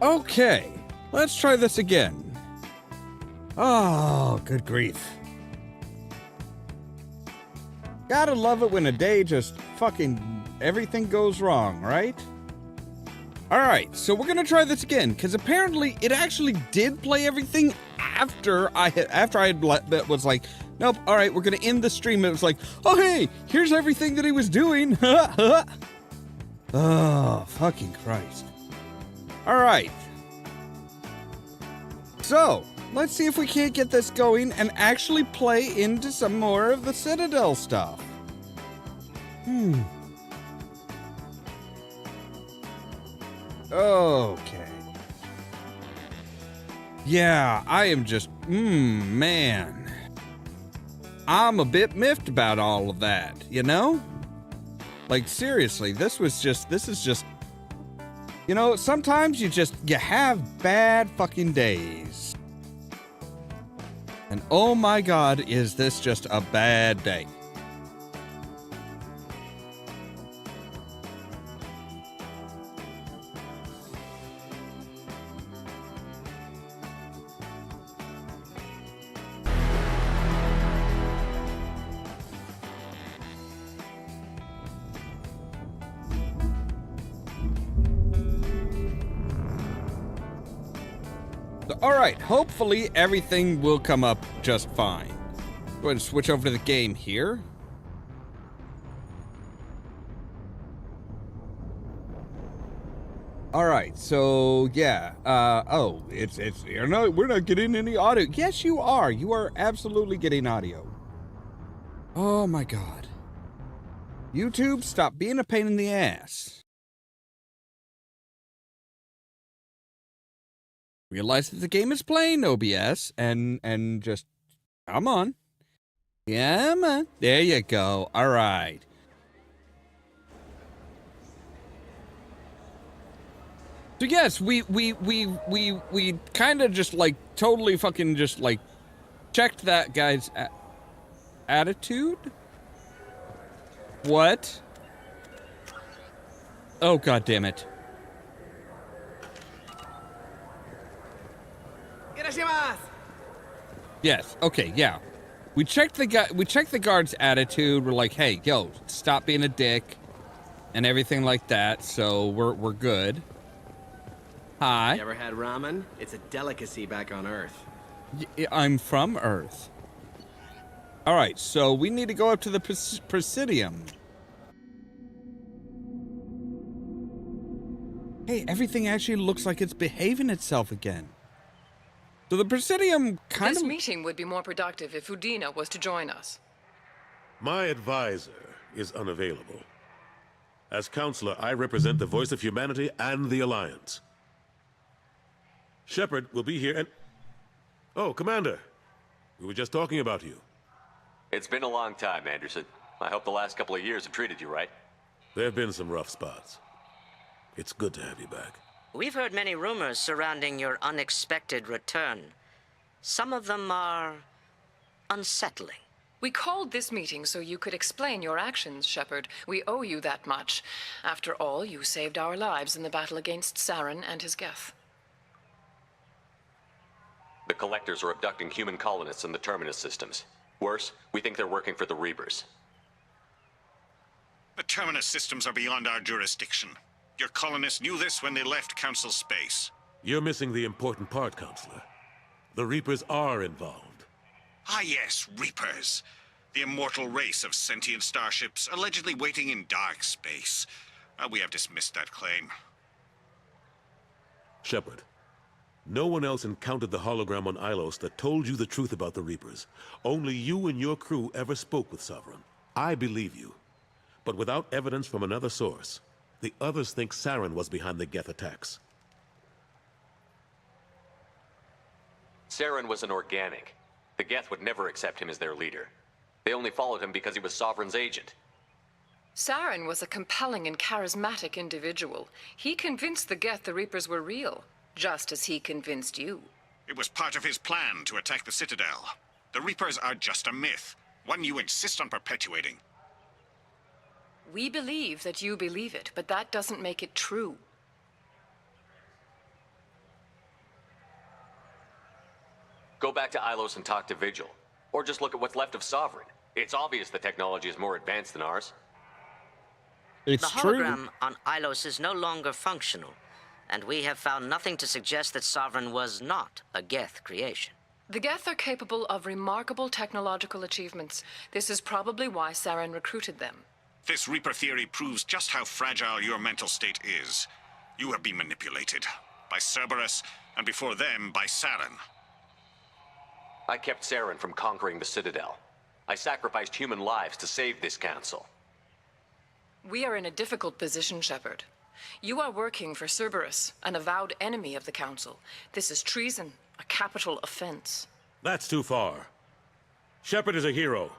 Okay, let's try this again. Oh, good grief. Gotta love it when a day just fucking everything goes wrong, right? Alright, so we're gonna try this again, because apparently it actually did play everything after I was like, nope, alright, we're gonna end the stream. It was like, oh hey, here's everything that he was doing. Oh, fucking Christ. Alright. So, let's see if we can't get this going and actually play into some more of the Citadel stuff. Okay. Yeah, I am just, man. I'm a bit miffed about all of that, you know? Like, seriously, this is just, you know, sometimes you have bad fucking days. And oh my God, is this just a bad day? Alright, hopefully everything will come up just fine. Go ahead and switch over to the game here. Alright, so yeah, we're not getting any audio. Yes, you are. You are absolutely getting audio. Oh my God. YouTube, stop being a pain in the ass. Realize that the game is playing OBS and just come on. Yeah, man. There you go. All right. So yes, we kind of just like totally fucking just like checked that guy's attitude. What? Oh God damn it. Yes. Okay. Yeah. We checked the guard's attitude. We're like, hey, yo, stop being a dick, and everything like that. So we're good. Hi. You ever had ramen? It's a delicacy back on Earth. I'm from Earth. All right. So we need to go up to the Presidium. Hey, everything actually looks like it's behaving itself again. So the Presidium kind This of... meeting would be more productive if Udina was to join us. My advisor is unavailable. As counselor, I represent the voice of humanity and the Alliance. Shepard will be here and... Oh, Commander. We were just talking about you. It's been a long time, Anderson. I hope the last couple of years have treated you right. There have been some rough spots. It's good to have you back. We've heard many rumors surrounding your unexpected return. Some of them are unsettling. We called this meeting so you could explain your actions, Shepard. We owe you that much. After all, you saved our lives in the battle against Saren and his Geth. The Collectors are abducting human colonists in the Terminus systems. Worse, we think they're working for the Reapers. The Terminus systems are beyond our jurisdiction. Your colonists knew this when they left Council space. You're missing the important part, Counselor. The Reapers are involved. Ah yes, Reapers. The immortal race of sentient starships allegedly waiting in dark space. We have dismissed that claim. Shepard, no one else encountered the hologram on Ilos that told you the truth about the Reapers. Only you and your crew ever spoke with Sovereign. I believe you. But without evidence from another source, the others think Saren was behind the Geth attacks. Saren was an organic. The Geth would never accept him as their leader. They only followed him because he was Sovereign's agent. Saren was a compelling and charismatic individual. He convinced the Geth the Reapers were real, just as he convinced you. It was part of his plan to attack the Citadel. The Reapers are just a myth, one you insist on perpetuating. We believe that you believe it, but that doesn't make it true. Go back to Ilos and talk to Vigil. Or just look at what's left of Sovereign. It's obvious the technology is more advanced than ours. It's The true. hologram on Ilos is no longer functional, and we have found nothing to suggest that Sovereign was not a Geth creation. The Geth are capable of remarkable technological achievements. This is probably why Saren recruited them. This Reaper theory proves just how fragile your mental state is. You have been manipulated. By Cerberus, and before them, by Saren. I kept Saren from conquering the Citadel. I sacrificed human lives to save this council. We are in a difficult position, Shepard. You are working for Cerberus, an avowed enemy of the Council. This is treason, a capital offense. That's too far. Shepard is a hero.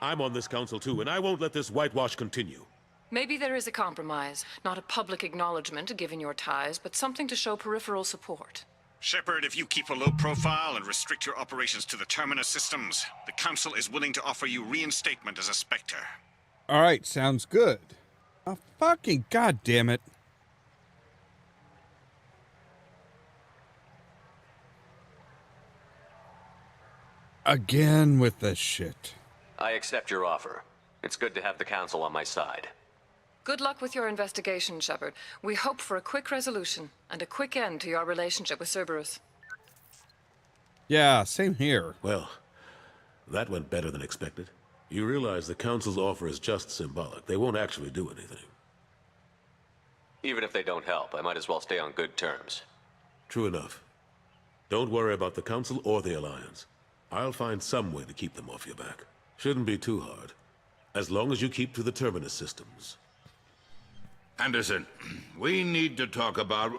I'm on this council too, and I won't let this whitewash continue. Maybe there is a compromise, not a public acknowledgement given your ties, but something to show peripheral support. Shepard, if you keep a low profile and restrict your operations to the Terminus systems, the Council is willing to offer you reinstatement as a Spectre. All right, sounds good. Oh, fucking goddamn it. Again with this shit. I accept your offer. It's good to have the council on my side. Good luck with your investigation, Shepard. We hope for a quick resolution and a quick end to your relationship with Cerberus. Yeah, same here. Well, that went better than expected. You realize the council's offer is just symbolic. They won't actually do anything. Even if they don't help, I might as well stay on good terms. True enough. Don't worry about the council or the Alliance. I'll find some way to keep them off your back. Shouldn't be too hard. As long as you keep to the Terminus systems. Anderson, we need to talk about...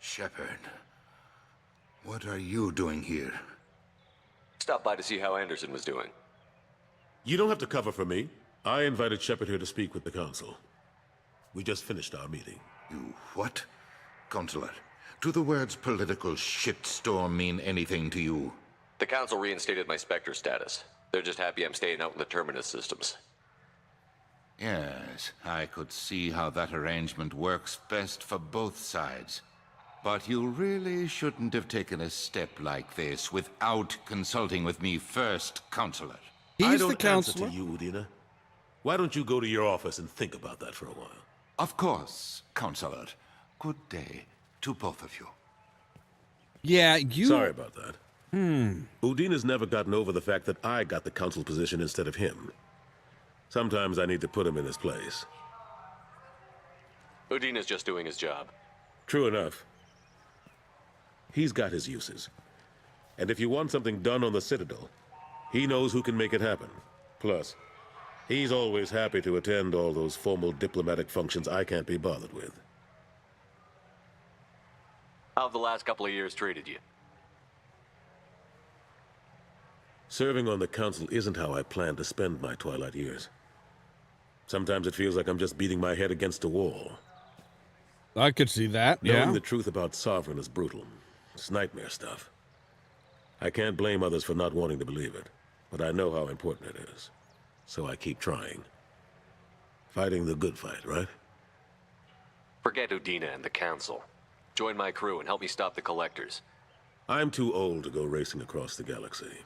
Shepard. What are you doing here? Stop by to see how Anderson was doing. You don't have to cover for me. I invited Shepard here to speak with the council. We just finished our meeting. You what? Consular, do the words political shitstorm mean anything to you? The council reinstated my Spectre status. They're just happy I'm staying out in the Terminus systems. Yes, I could see how that arrangement works best for both sides. But you really shouldn't have taken a step like this without consulting with me first, Consular. I He's don't the counselor. answer to you, Udina. Why don't you go to your office and think about that for a while? Of course, Consular. Good day to both of you. Yeah, you... Sorry about that. Udina's never gotten over the fact that I got the council position instead of him. Sometimes I need to put him in his place. Udina's just doing his job. True enough. He's got his uses. And if you want something done on the Citadel, he knows who can make it happen. Plus, he's always happy to attend all those formal diplomatic functions I can't be bothered with. How have the last couple of years treated you? Serving on the council isn't how I plan to spend my twilight years. Sometimes it feels like I'm just beating my head against a wall. I could see that, yeah. Knowing the truth about Sovereign is brutal. It's nightmare stuff. I can't blame others for not wanting to believe it, but I know how important it is. So I keep trying. Fighting the good fight, right? Forget Udina and the council. Join my crew and help me stop the Collectors. I'm too old to go racing across the galaxy.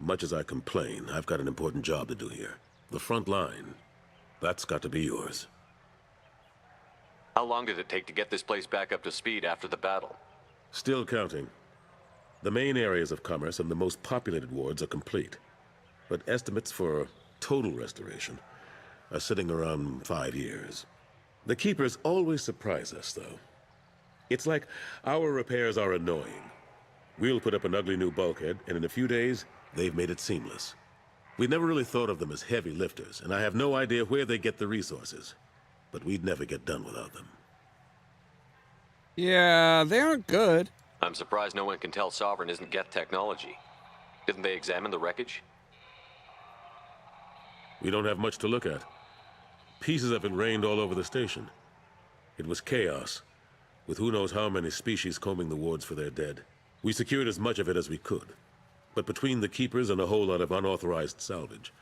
Much as I complain, I've got an important job to do here. The front line. That's got to be yours. How long did it take to get this place back up to speed after the battle? Still counting. The main areas of commerce and the most populated wards are complete. But estimates for total restoration are sitting around 5 years. The Keepers always surprise us, though. It's like our repairs are annoying. We'll put up an ugly new bulkhead, and in a few days, they've made it seamless. We never really thought of them as heavy lifters, and I have no idea where they get the resources. But we'd never get done without them. Yeah, they aren't good. I'm surprised no one can tell Sovereign isn't Geth technology. Didn't they examine the wreckage? We don't have much to look at. Pieces of it rained all over the station. It was chaos, with who knows how many species combing the wards for their dead. We secured as much of it as we could. But between the Keepers and a whole lot of unauthorized salvage,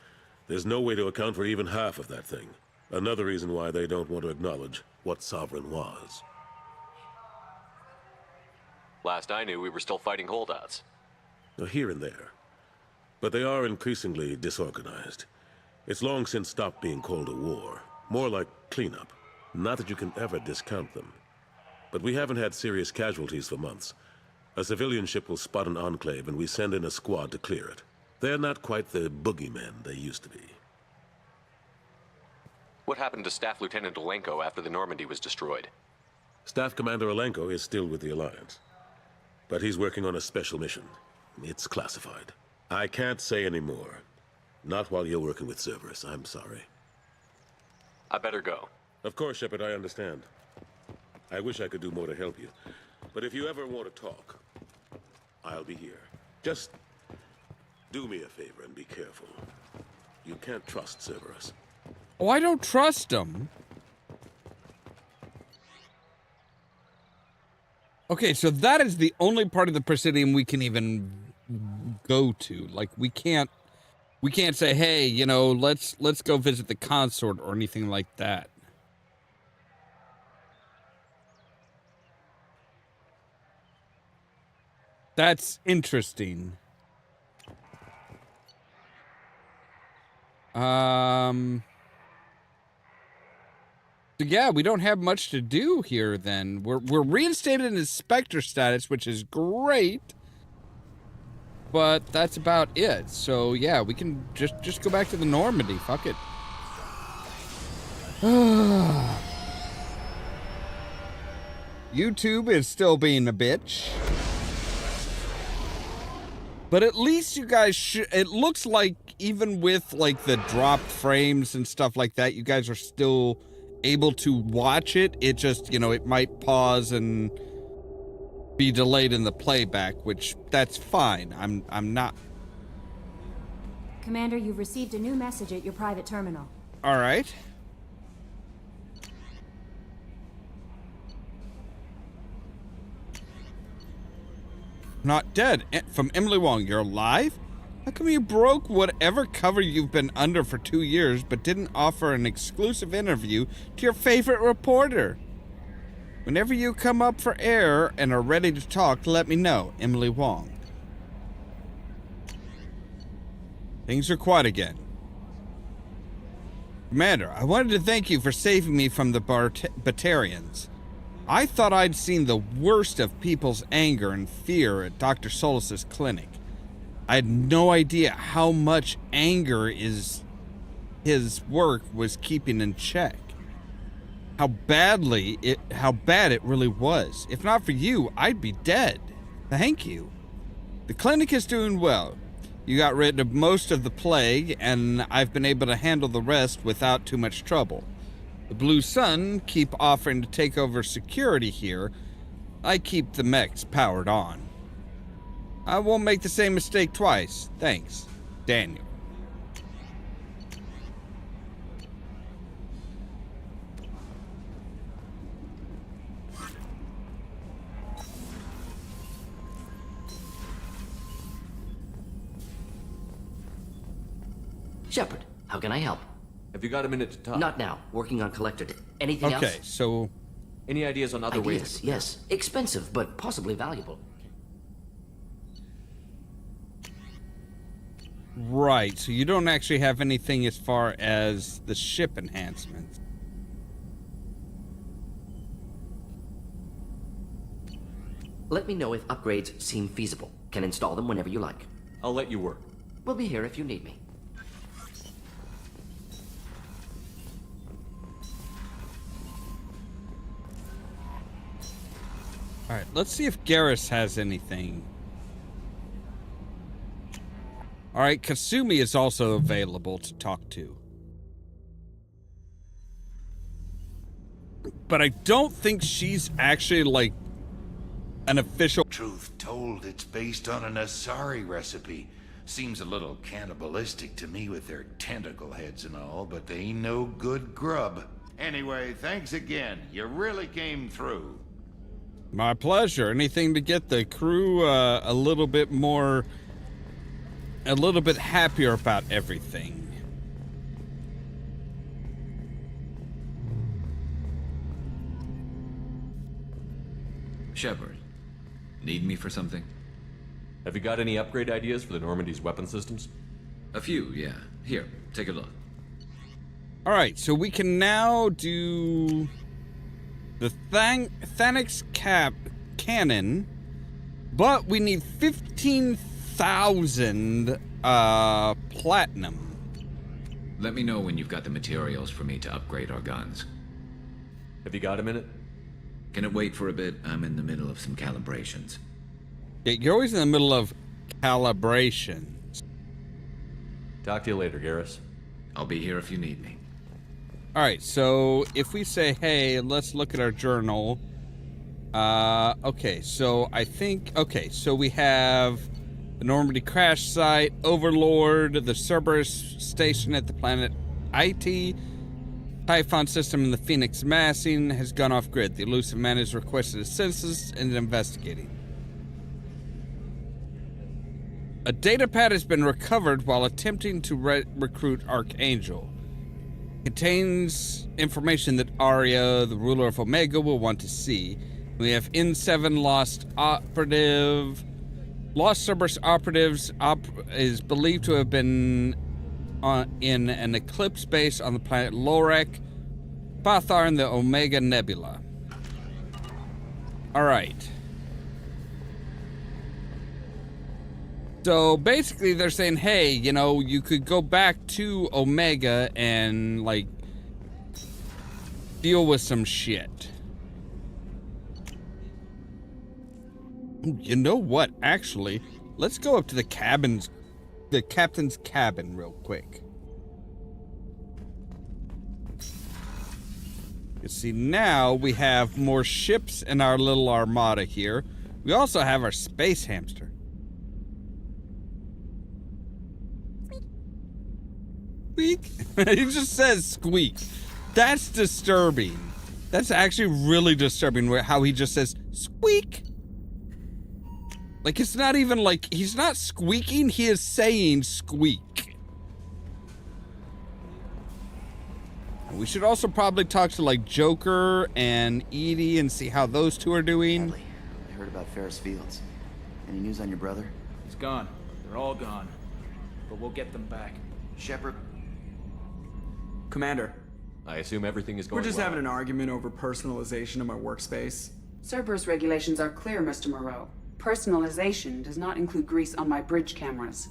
there's no way to account for even half of that thing. Another reason why they don't want to acknowledge what Sovereign was. Last I knew, we were still fighting holdouts. Here and there. But they are increasingly disorganized. It's long since stopped being called a war. More like cleanup. Not that you can ever discount them. But we haven't had serious casualties for months. A civilian ship will spot an enclave and we send in a squad to clear it. They're not quite the boogeymen they used to be. What happened to Staff Lieutenant Olenko after the Normandy was destroyed? Staff Commander Olenko is still with the Alliance. But he's working on a special mission. It's classified. I can't say any more. Not while you're working with Cerberus, I'm sorry. I better go. Of course, Shepard, I understand. I wish I could do more to help you. But if you ever want to talk, I'll be here. Just do me a favor and be careful. You can't trust Cerberus. Oh, I don't trust him. Okay, so that is the only part of the Presidium we can even go to. Like, we can't say, hey, you know, let's go visit the consort or anything like that. That's interesting. So yeah, we don't have much to do here then. We're reinstated in Inspector status, which is great. But that's about it. So yeah, we can just go back to the Normandy. Fuck it. YouTube is still being a bitch. But at least you guys it looks like even with like the dropped frames and stuff like that, you guys are still able to watch it. It just, you know, it might pause and be delayed in the playback, which that's fine. I'm not. Commander, you've received a new message at your private terminal. All right. Not dead. From Emily Wong. You're alive? How come you broke whatever cover you've been under for 2 years but didn't offer an exclusive interview to your favorite reporter? Whenever you come up for air and are ready to talk, let me know. Emily Wong. Things are quiet again. Commander, I wanted to thank you for saving me from the Batarians. I thought I'd seen the worst of people's anger and fear at Dr. Solus's clinic. I had no idea how much anger his work was keeping in check. How bad it really was. If not for you, I'd be dead. Thank you. The clinic is doing well. You got rid of most of the plague, and I've been able to handle the rest without too much trouble. The Blue Sun keep offering to take over security here. I keep the mechs powered on. I won't make the same mistake twice. Thanks, Daniel. Shepard, how can I help? Have you got a minute to talk? Not now. Working on Collector. Anything else? Okay, so... Any ideas on other ways? Yes. Expensive, but possibly valuable. Right, so you don't actually have anything as far as the ship enhancements. Let me know if upgrades seem feasible. Can install them whenever you like. I'll let you work. We'll be here if you need me. Alright, let's see if Garrus has anything. Alright, Kasumi is also available to talk to. But I don't think she's actually, like, an official... Truth told, it's based on an Asari recipe. Seems a little cannibalistic to me with their tentacle heads and all, but they ain't no good grub. Anyway, thanks again. You really came through. My pleasure. Anything to get the crew a little bit happier about everything. Shepard, need me for something? Have you got any upgrade ideas for the Normandy's weapon systems? A few, yeah. Here, take a look. All right, so we can now do the Thanix cannon, but we need 15,000 platinum. Let me know when you've got the materials for me to upgrade our guns. Have you got a minute? Can it wait for a bit? I'm in the middle of some calibrations. Yeah, you're always in the middle of calibrations. Talk to you later, Garrus. I'll be here if you need me. All right, so if we say, hey, let's look at our journal. Okay, so I think, okay, so we have the Normandy crash site, Overlord, the Cerberus station at the planet IT, Typhon system in the Phoenix massing has gone off grid. The elusive man has requested assistance and is investigating. A datapad has been recovered while attempting to recruit Archangel. Contains information that Arya, the ruler of Omega, will want to see. We have N7 lost operative. Lost Cerberus operatives is believed to have been in an eclipse base on the planet Lorek, Pathar, and the Omega Nebula. All right. So basically they're saying, hey, you know, you could go back to Omega and, like, deal with some shit. You know what, actually, let's go up to the captain's cabin real quick. You see, now we have more ships in our little armada here. We also have our space hamster. Squeak. He just says squeak. That's disturbing. That's actually really disturbing how he just says squeak. Like, it's not even like, he's not squeaking, he is saying squeak. We should also probably talk to, like, Joker and Edie and see how those two are doing. Bradley, I heard about Ferris Fields. Any news on your brother? He's gone. They're all gone. But we'll get them back. Shepard? Commander. I assume everything is going We're just well. having an argument over personalization of my workspace. Cerberus regulations are clear, Mr. Moreau. Personalization does not include grease on my bridge cameras.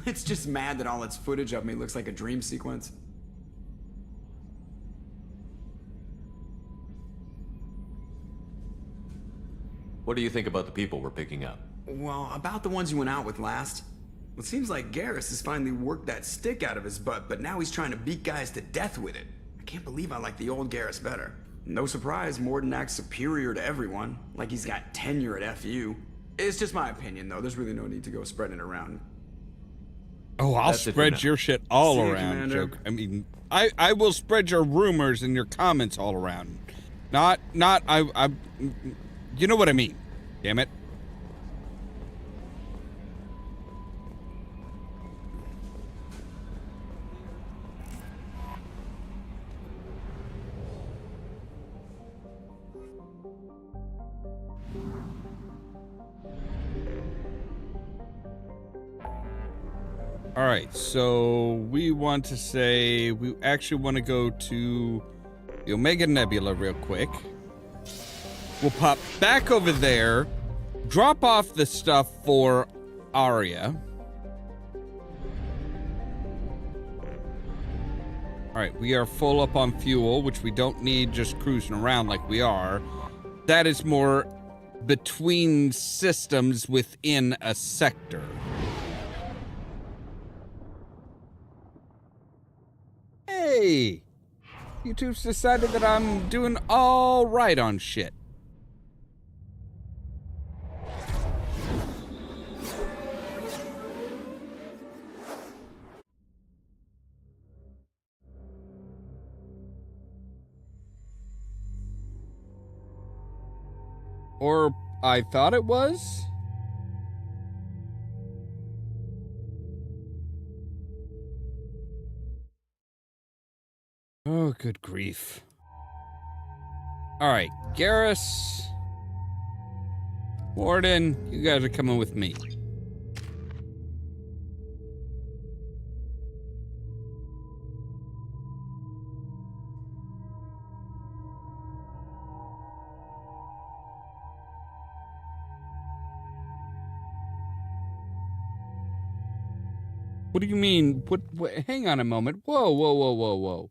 It's just mad that all its footage of me looks like a dream sequence. What do you think about the people we're picking up? Well, about the ones you went out with last. It seems like Garrus has finally worked that stick out of his butt, but now he's trying to beat guys to death with it. I can't believe I like the old Garrus better. No surprise, Mordin acts superior to everyone, like he's got tenure at FU. It's just my opinion, though. There's really no need to go spreading it around. Oh, I'll spread your shit all around, Joker. I mean, I will spread your rumors and your comments all around. Not, you know what I mean. Damn it. All right, so we want to say, we actually want to go to the Omega Nebula real quick. We'll pop back over there, drop off the stuff for Arya. All right, we are full up on fuel, which we don't need just cruising around like we are. That is more between systems within a sector. Hey, YouTube's decided that I'm doing all right on shit. Or I thought it was? Oh, good grief. All right, Garrus, Warden, you guys are coming with me. What do you mean? What? Hang on a moment. Whoa, whoa, whoa, whoa, whoa.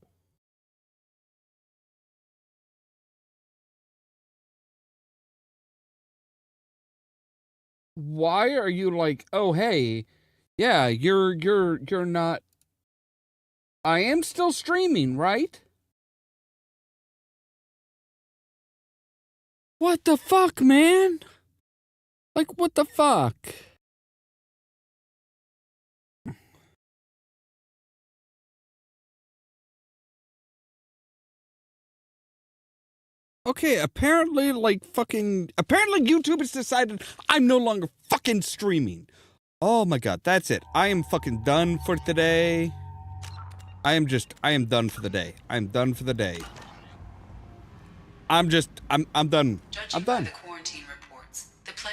Why are you like, oh, hey, yeah, you're not. I am still streaming, right? What the fuck, man? Like, what the fuck? Okay, apparently, apparently YouTube has decided I'm no longer fucking streaming. Oh my god, that's it. I am fucking done for today. I am done for the day. I'm done for the day. I'm done. I'm done.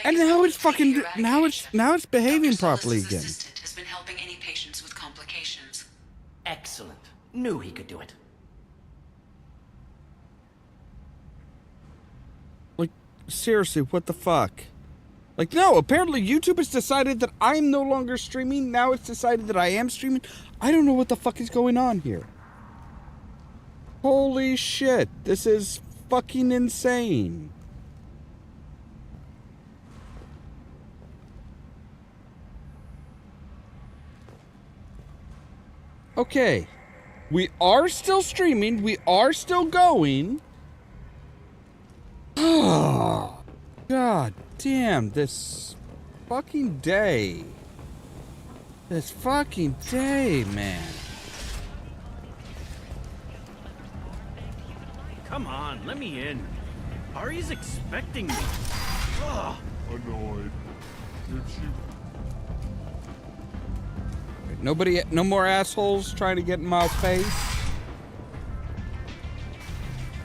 And now it's fucking, now it's behaving properly again. Has been helping any patients with complications. Excellent. Knew he could do it. Like, seriously, what the fuck? Like, no, apparently YouTube has decided that I'm no longer streaming. Now it's decided that I am streaming. I don't know what the fuck is going on here. Holy shit. This is fucking insane. Okay. We are still streaming. We are still going. Oh, god damn, this fucking day. This fucking day, man. Come on, let me in. Ari's expecting me. Ugh. Annoyed. Nobody, no more assholes trying to get in my face.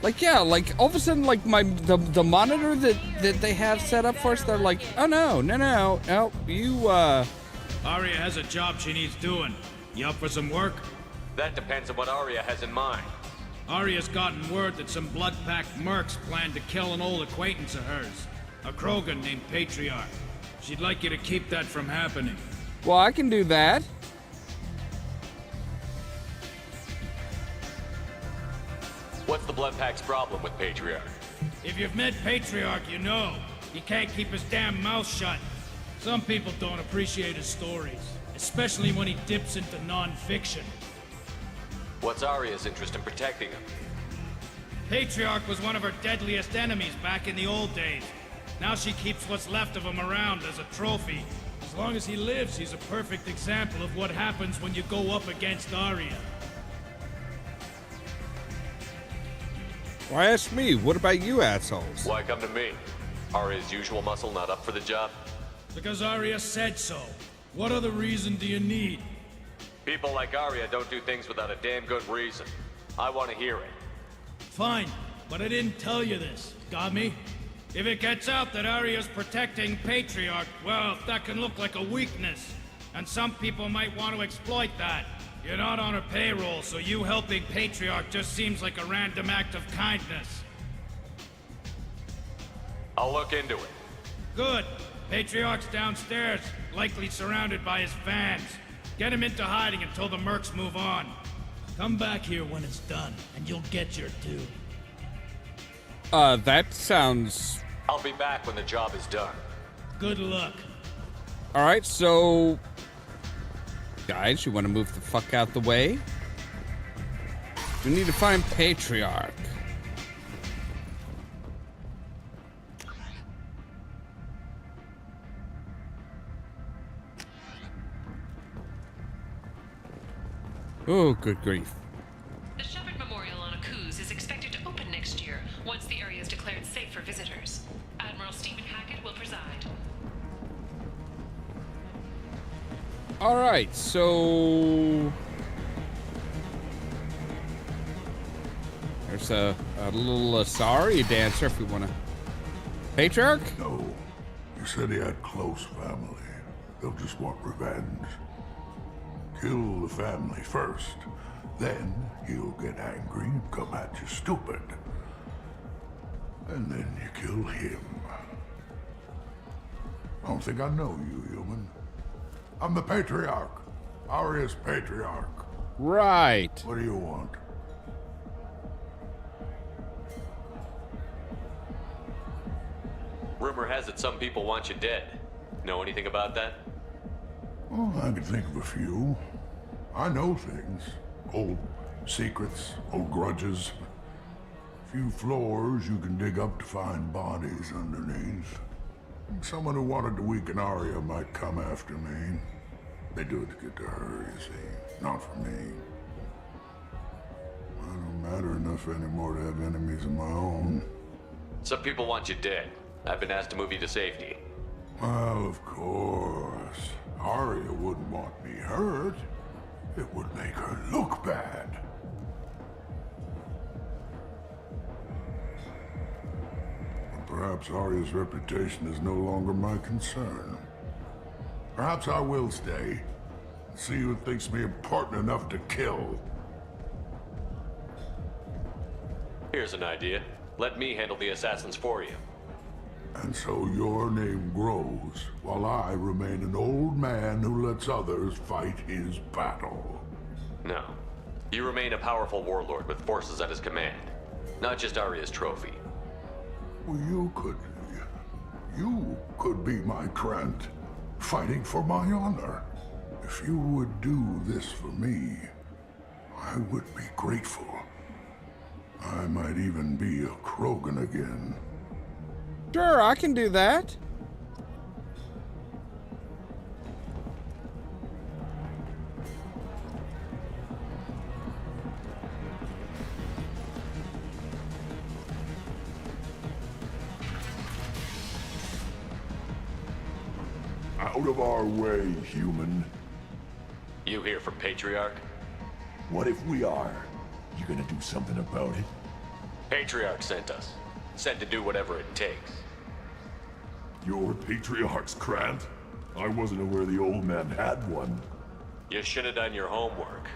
Like, yeah, like, all of a sudden, like, the monitor that they have set up for us, they're like, oh, no, you, Aria has a job she needs doing. You up for some work? That depends on what Aria has in mind. Aria's gotten word that some blood-packed mercs plan to kill an old acquaintance of hers, a Krogan named Patriarch. She'd like you to keep that from happening. Well, I can do that. What's the Blood Pack's problem with Patriarch? If you've met Patriarch, you know. He can't keep his damn mouth shut. Some people don't appreciate his stories, especially when he dips into non-fiction. What's Aria's interest in protecting him? Patriarch was one of her deadliest enemies back in the old days. Now she keeps what's left of him around as a trophy. As long as he lives, he's a perfect example of what happens when you go up against Aria. Why ask me? What about you assholes? Why come to me? Aria's usual muscle not up for the job? Because Aria said so. What other reason do you need? People like Aria don't do things without a damn good reason. I want to hear it. Fine, but I didn't tell you this. Got me? If it gets out that Aria's protecting Patriarch, well, that can look like a weakness. And some people might want to exploit that. You're not on her payroll, so you helping Patriarch just seems like a random act of kindness. I'll look into it. Good. Patriarch's downstairs, likely surrounded by his fans. Get him into hiding until the mercs move on. Come back here when it's done, and you'll get your due. That sounds... I'll be back when the job is done. Good luck. Alright, so... Guys, you want to move the fuck out the way? We need to find Patriarch. Oh, good grief. The Shepard Memorial on Akuz is expected to open next year, once the area is declared safe for visitors. Admiral Stephen Hackett will preside. Alright, so... There's a little Asari dancer if we want to... Patriarch? No. You said he had close family. They'll just want revenge. Kill the family first. Then he'll get angry and come at you stupid. And then you kill him. I don't think I know you, human. I'm the Patriarch. Aria's Patriarch. Right. What do you want? Rumor has it some people want you dead. Know anything about that? Oh, I can think of a few. I know things. Old secrets, old grudges. Few floors you can dig up to find bodies underneath. Someone who wanted to weaken Aria might come after me. They do it to get to her, you see. Not for me. I don't matter enough anymore to have enemies of my own. Some people want you dead. I've been asked to move you to safety. Well, of course. Aria wouldn't want me hurt. It would make her look bad. Perhaps Aria's reputation is no longer my concern. Perhaps I will stay. See who thinks me important enough to kill. Here's an idea. Let me handle the assassins for you. And so your name grows, while I remain an old man who lets others fight his battle. No. You remain a powerful warlord with forces at his command. Not just Aria's trophy. Well, you could be my Krant, fighting for my honor. If you would do this for me, I would be grateful. I might even be a Krogan again. Sure, I can do that. Out of our way, human. You here for Patriarch? What if we are? You gonna do something about it? Patriarch sent us. Sent to do whatever it takes. Your Patriarch's Krant? I wasn't aware the old man had one. You should have done your homework.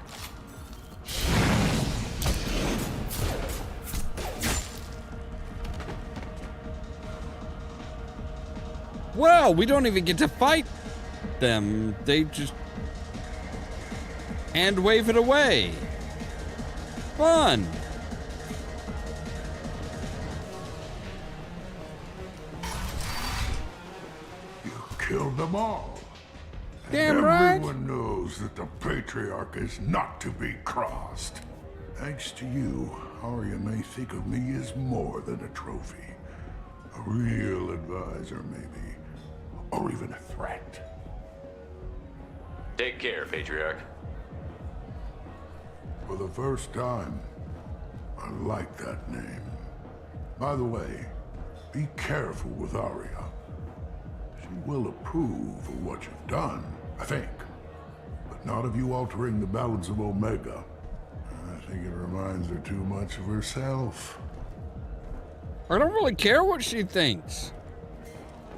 Well, we don't even get to fight them. They just hand wave it away. Fun. You killed them all. Damn and right. Everyone knows that the Patriarch is not to be crossed. Thanks to you, Aria may think of me as more than a trophy. A real advisor, maybe. Or even a threat. Take care, Patriarch. For the first time, I like that name. By the way, be careful with Aria. She will approve of what you've done, I think. But not of you altering the balance of Omega. I think it reminds her too much of herself. I don't really care what she thinks.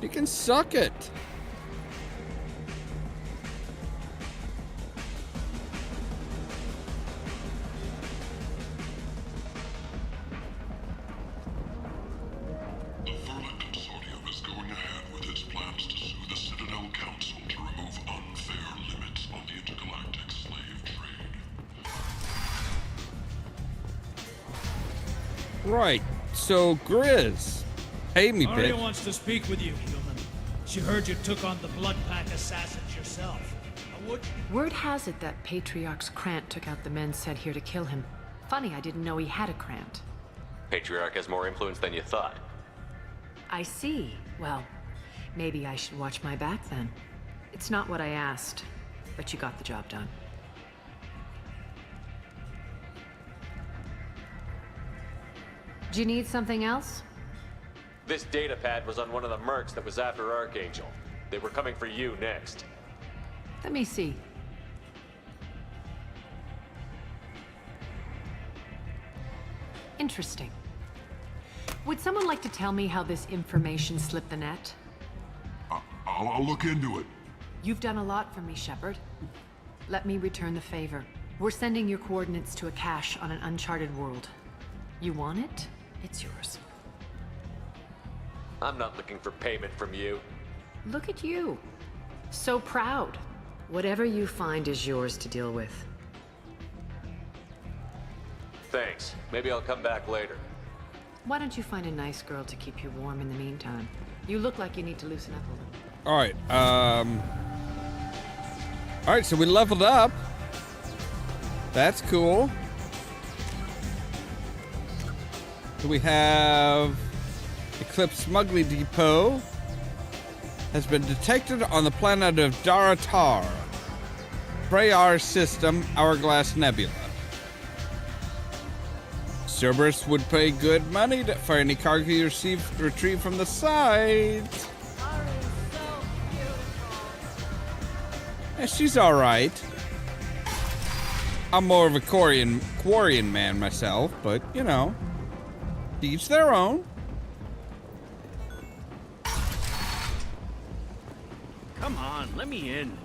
You can suck it. The Verlin Consortium is going ahead with its plans to sue the Citadel Council to remove unfair limits on the intergalactic slave trade. Right. So, Grizz, pay me, Aria bitch. wants to speak with you, human. She heard you took on the Blood Pack assassins yourself. Word has it that Patriarch's Krant took out the men sent here to kill him. Funny, I didn't know he had a Krant. Patriarch has more influence than you thought. I see. Well, maybe I should watch my back then. It's not what I asked, but you got the job done. Do you need something else? This data pad was on one of the mercs that was after Archangel. They were coming for you next. Let me see. Interesting. Would someone like to tell me how this information slipped the net? I'll look into it. You've done a lot for me, Shepard. Let me return the favor. We're sending your coordinates to a cache on an uncharted world. You want it? It's yours. I'm not looking for payment from you. Look at you. So proud. Whatever you find is yours to deal with. Thanks. Maybe I'll come back later. Why don't you find a nice girl to keep you warm in the meantime? You look like you need to loosen up a little. All right. All right, so we leveled up. That's cool. So we have Eclipse Smuggling Depot has been detected on the planet of Daratar. Freyar system, Hourglass Nebula. Cerberus would pay good money for any cargo you retrieve from the site. Yeah, she's all right. I'm more of a Quarian man myself, but you know, each their own. Come on, let me in.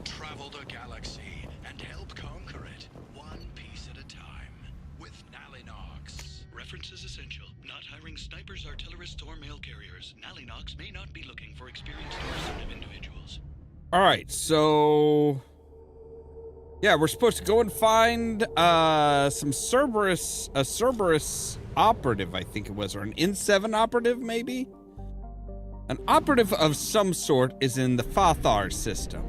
Travel the galaxy and help conquer it, one piece at a time. With Nalinox. References essential. Not hiring snipers, artillerists, or mail carriers. Nalinox may not be looking for experienced or assertive individuals. All right, so yeah, we're supposed to go and find some Cerberus, a Cerberus operative, I think it was, or an N7 operative, maybe. An operative of some sort is in the Fathar system.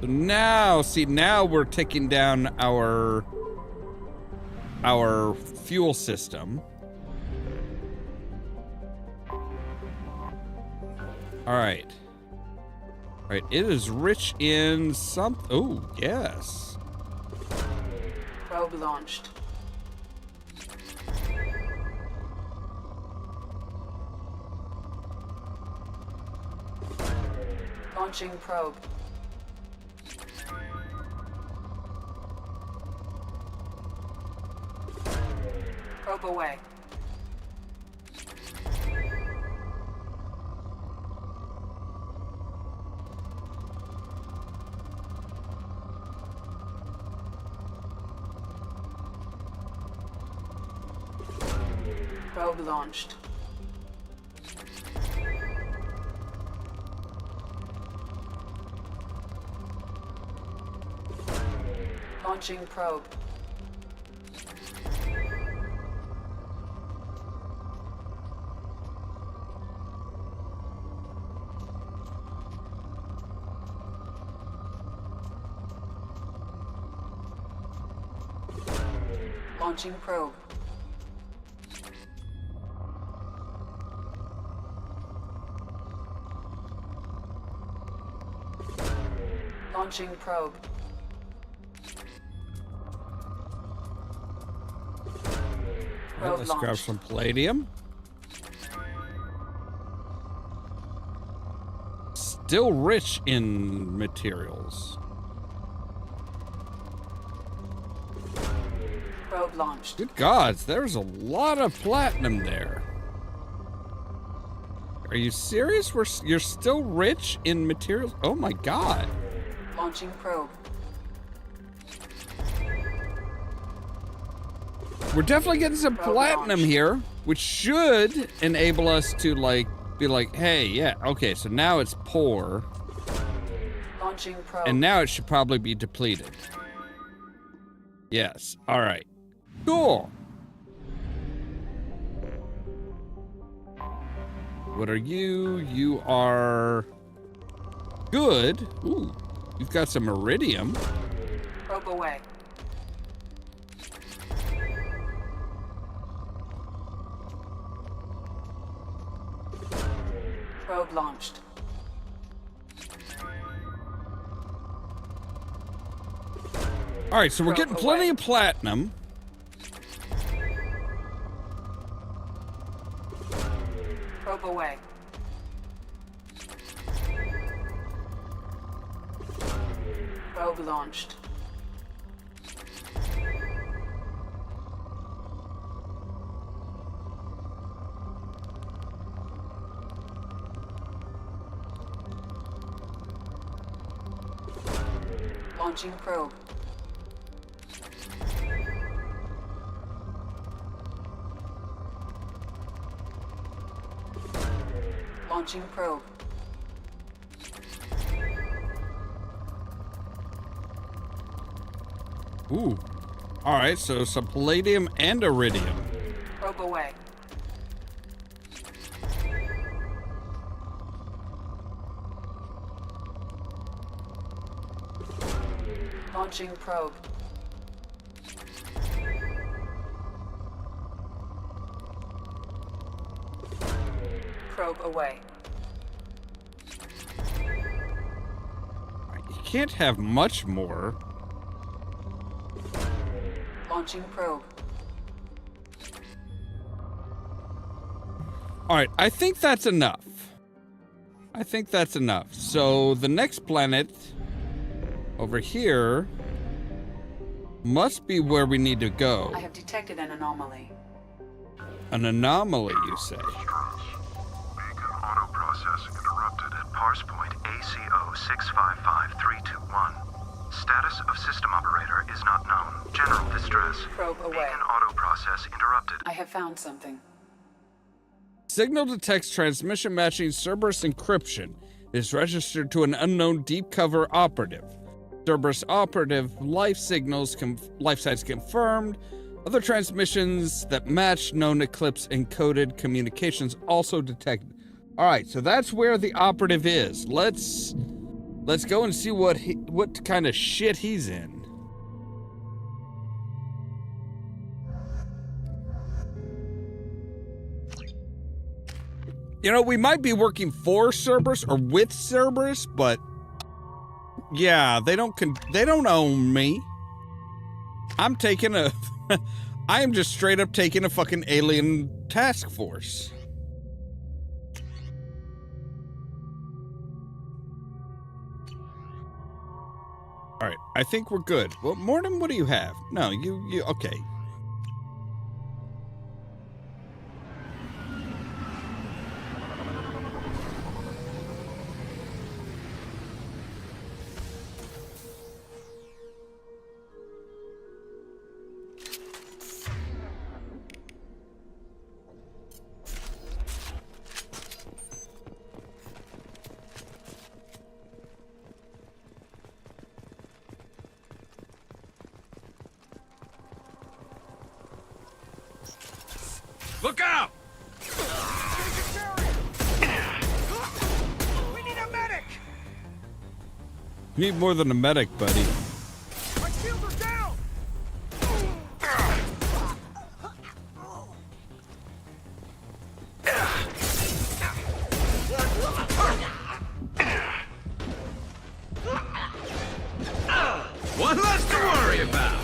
So now, see, now we're taking down our fuel system. All right. All right, it is rich in some... Oh, yes. Probe launched. Launching probe. Probe away. Probe launched. Launching probe. Launching probe. Launching probe. Well, let's grab some palladium. Still rich in materials. Probe launched. Good gods, there's a lot of platinum there. Are you serious? You're still rich in materials? Oh my god. Launching probe. We're definitely getting some platinum here, which should enable us to be like, hey, yeah, okay, so now it's poor. Launching probe. And now it should probably be depleted. Yes, all right. Cool. What are you? You are good. Ooh, you've got some iridium. Probe away. Probe launched. All right, so we're getting plenty of platinum. Probe away. Probe launched. Launching probe. Launching probe. Ooh. All right, so some palladium and iridium. Probe away. Launching probe. Probe away. You can't have much more. Launching probe. All right, I think that's enough. I think that's enough. So the next planet over here must be where we need to go. I have detected an anomaly. An anomaly, you say? Beacon auto-processing interrupted at parse point ACO 655321. Status of system operator is not known. General distress. Probe away. Beacon auto-process interrupted. I have found something. Signal detects transmission matching Cerberus encryption. Is registered to an unknown deep cover operative. Cerberus operative life signals life sites confirmed. Other transmissions that match known Eclipse encoded communications also detected. All right, so that's where the operative is. Let's go and see what kind of shit he's in. You know, we might be working for Cerberus or with Cerberus, but yeah, they don't own me. I'm taking a I am just straight up taking a fucking alien task force. All right, I think we're good. Well, Mortem, what do you have? No, you okay. Look out! We need a medic! Need more than a medic, buddy. My shields are down! One less to worry about!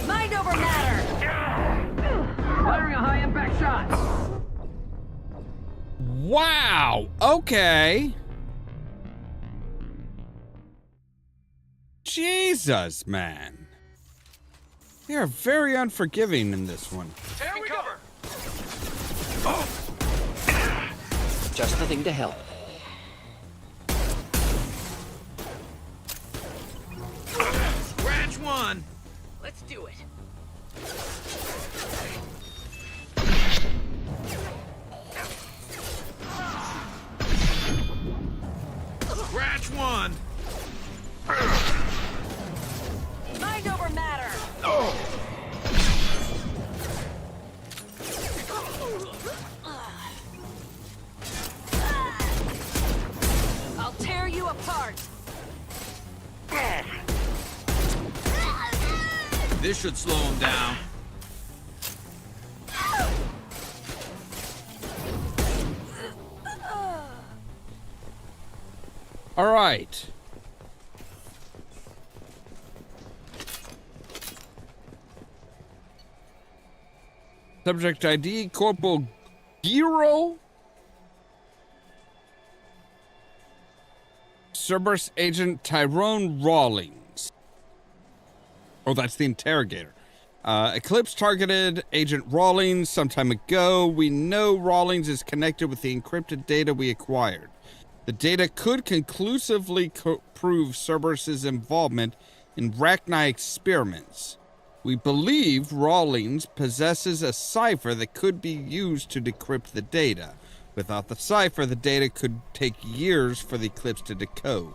Mind over matter! Firing a high-impact shot! Wow, okay. Jesus, man. They are very unforgiving in this one. Here we go! Just the thing to help. Scratch one! Let's do it. Scratch one! Mind over matter! I'll tear you apart! This should slow him down. All right. Subject ID, Corporal Giro. Cerberus Agent Tyrone Rawlings. Oh, that's the interrogator. Eclipse targeted Agent Rawlings some time ago. We know Rawlings is connected with the encrypted data we acquired. The data could conclusively prove Cerberus's involvement in Rachni experiments. We believe Rawlings possesses a cipher that could be used to decrypt the data. Without the cipher, the data could take years for the Eclipse to decode.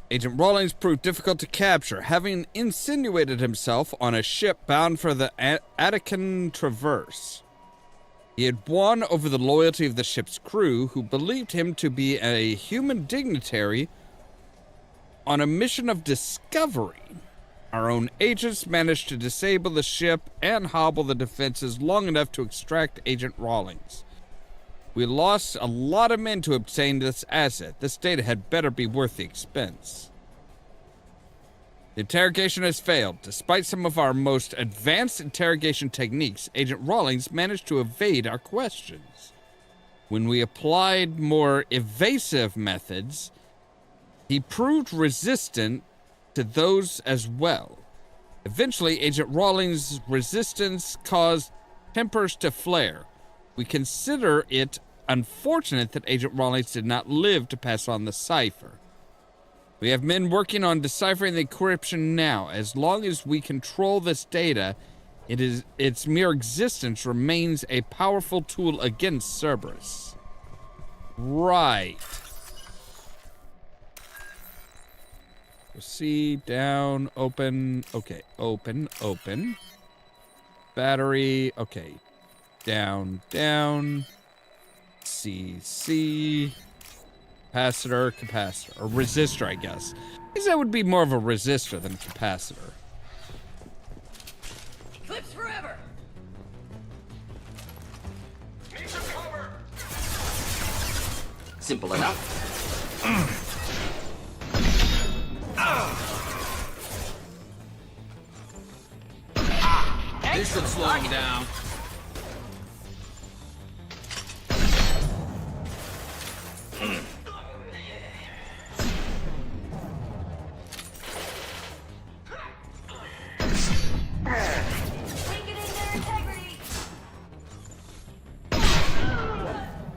Agent Rawlings proved difficult to capture, having insinuated himself on a ship bound for the Attican Traverse. He had won over the loyalty of the ship's crew, who believed him to be a human dignitary on a mission of discovery. Our own agents managed to disable the ship and hobble the defenses long enough to extract Agent Rawlings. We lost a lot of men to obtain this asset. This data had better be worth the expense. The interrogation has failed. Despite some of our most advanced interrogation techniques, Agent Rawlings managed to evade our questions. When we applied more evasive methods, he proved resistant to those as well. Eventually, Agent Rawlings' resistance caused tempers to flare. We consider it unfortunate that Agent Rawlings did not live to pass on the cipher. We have men working on deciphering the encryption now. As long as we control this data, its mere existence remains a powerful tool against Cerberus. Right. C, down, open. Okay, open. Battery, okay. Down. C. Capacitor. Or resistor, I guess. I guess that would be more of a resistor than a capacitor. Eclipse forever! Need some cover! Simple enough. This should slow him down.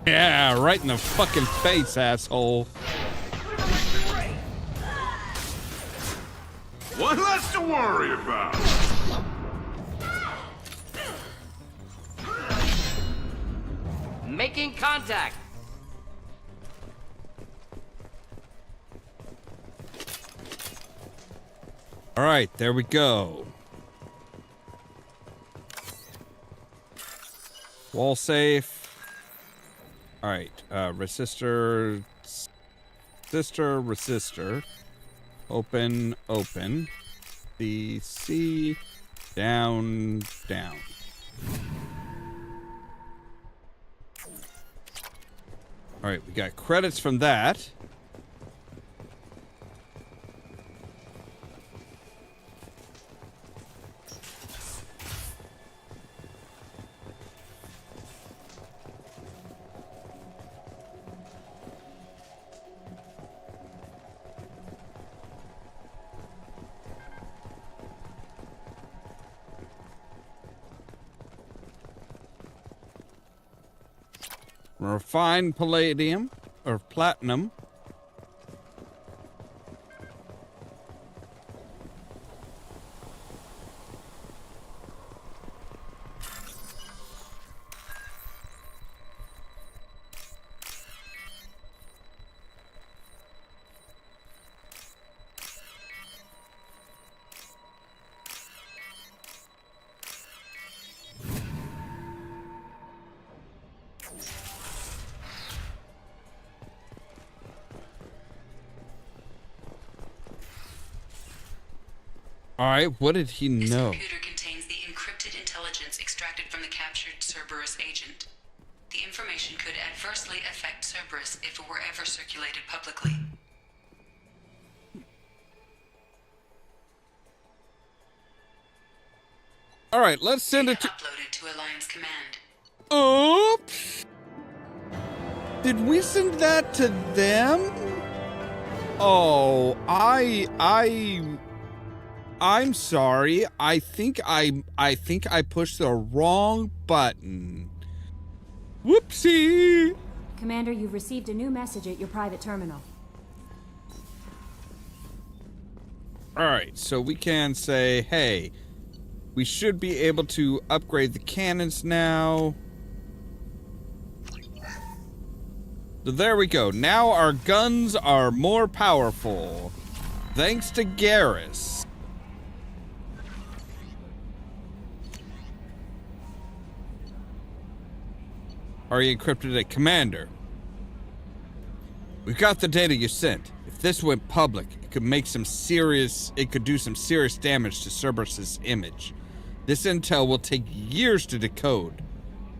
Yeah, right in the fucking face, asshole. One less to worry about. Making contact. All right, there we go. Wall safe. All right, resistor. Open. C. Down. All right, we got credits from that. Refined palladium or platinum. All right, what did he know? This computer contains the encrypted intelligence extracted from the captured Cerberus agent. The information could adversely affect Cerberus if it were ever circulated publicly. All right, let's send it to... Uploaded to Alliance Command. Oops. Did we send that to them? Oh, I'm sorry. I think I pushed the wrong button. Whoopsie. Commander, you've received a new message at your private terminal. Alright, so we can say, hey, we should be able to upgrade the cannons now. So there we go. Now our guns are more powerful. Thanks to Garrus. Are you encrypted at Commander? We've got the data you sent. If this went public, it could do some serious damage to Cerberus's image. This intel will take years to decode,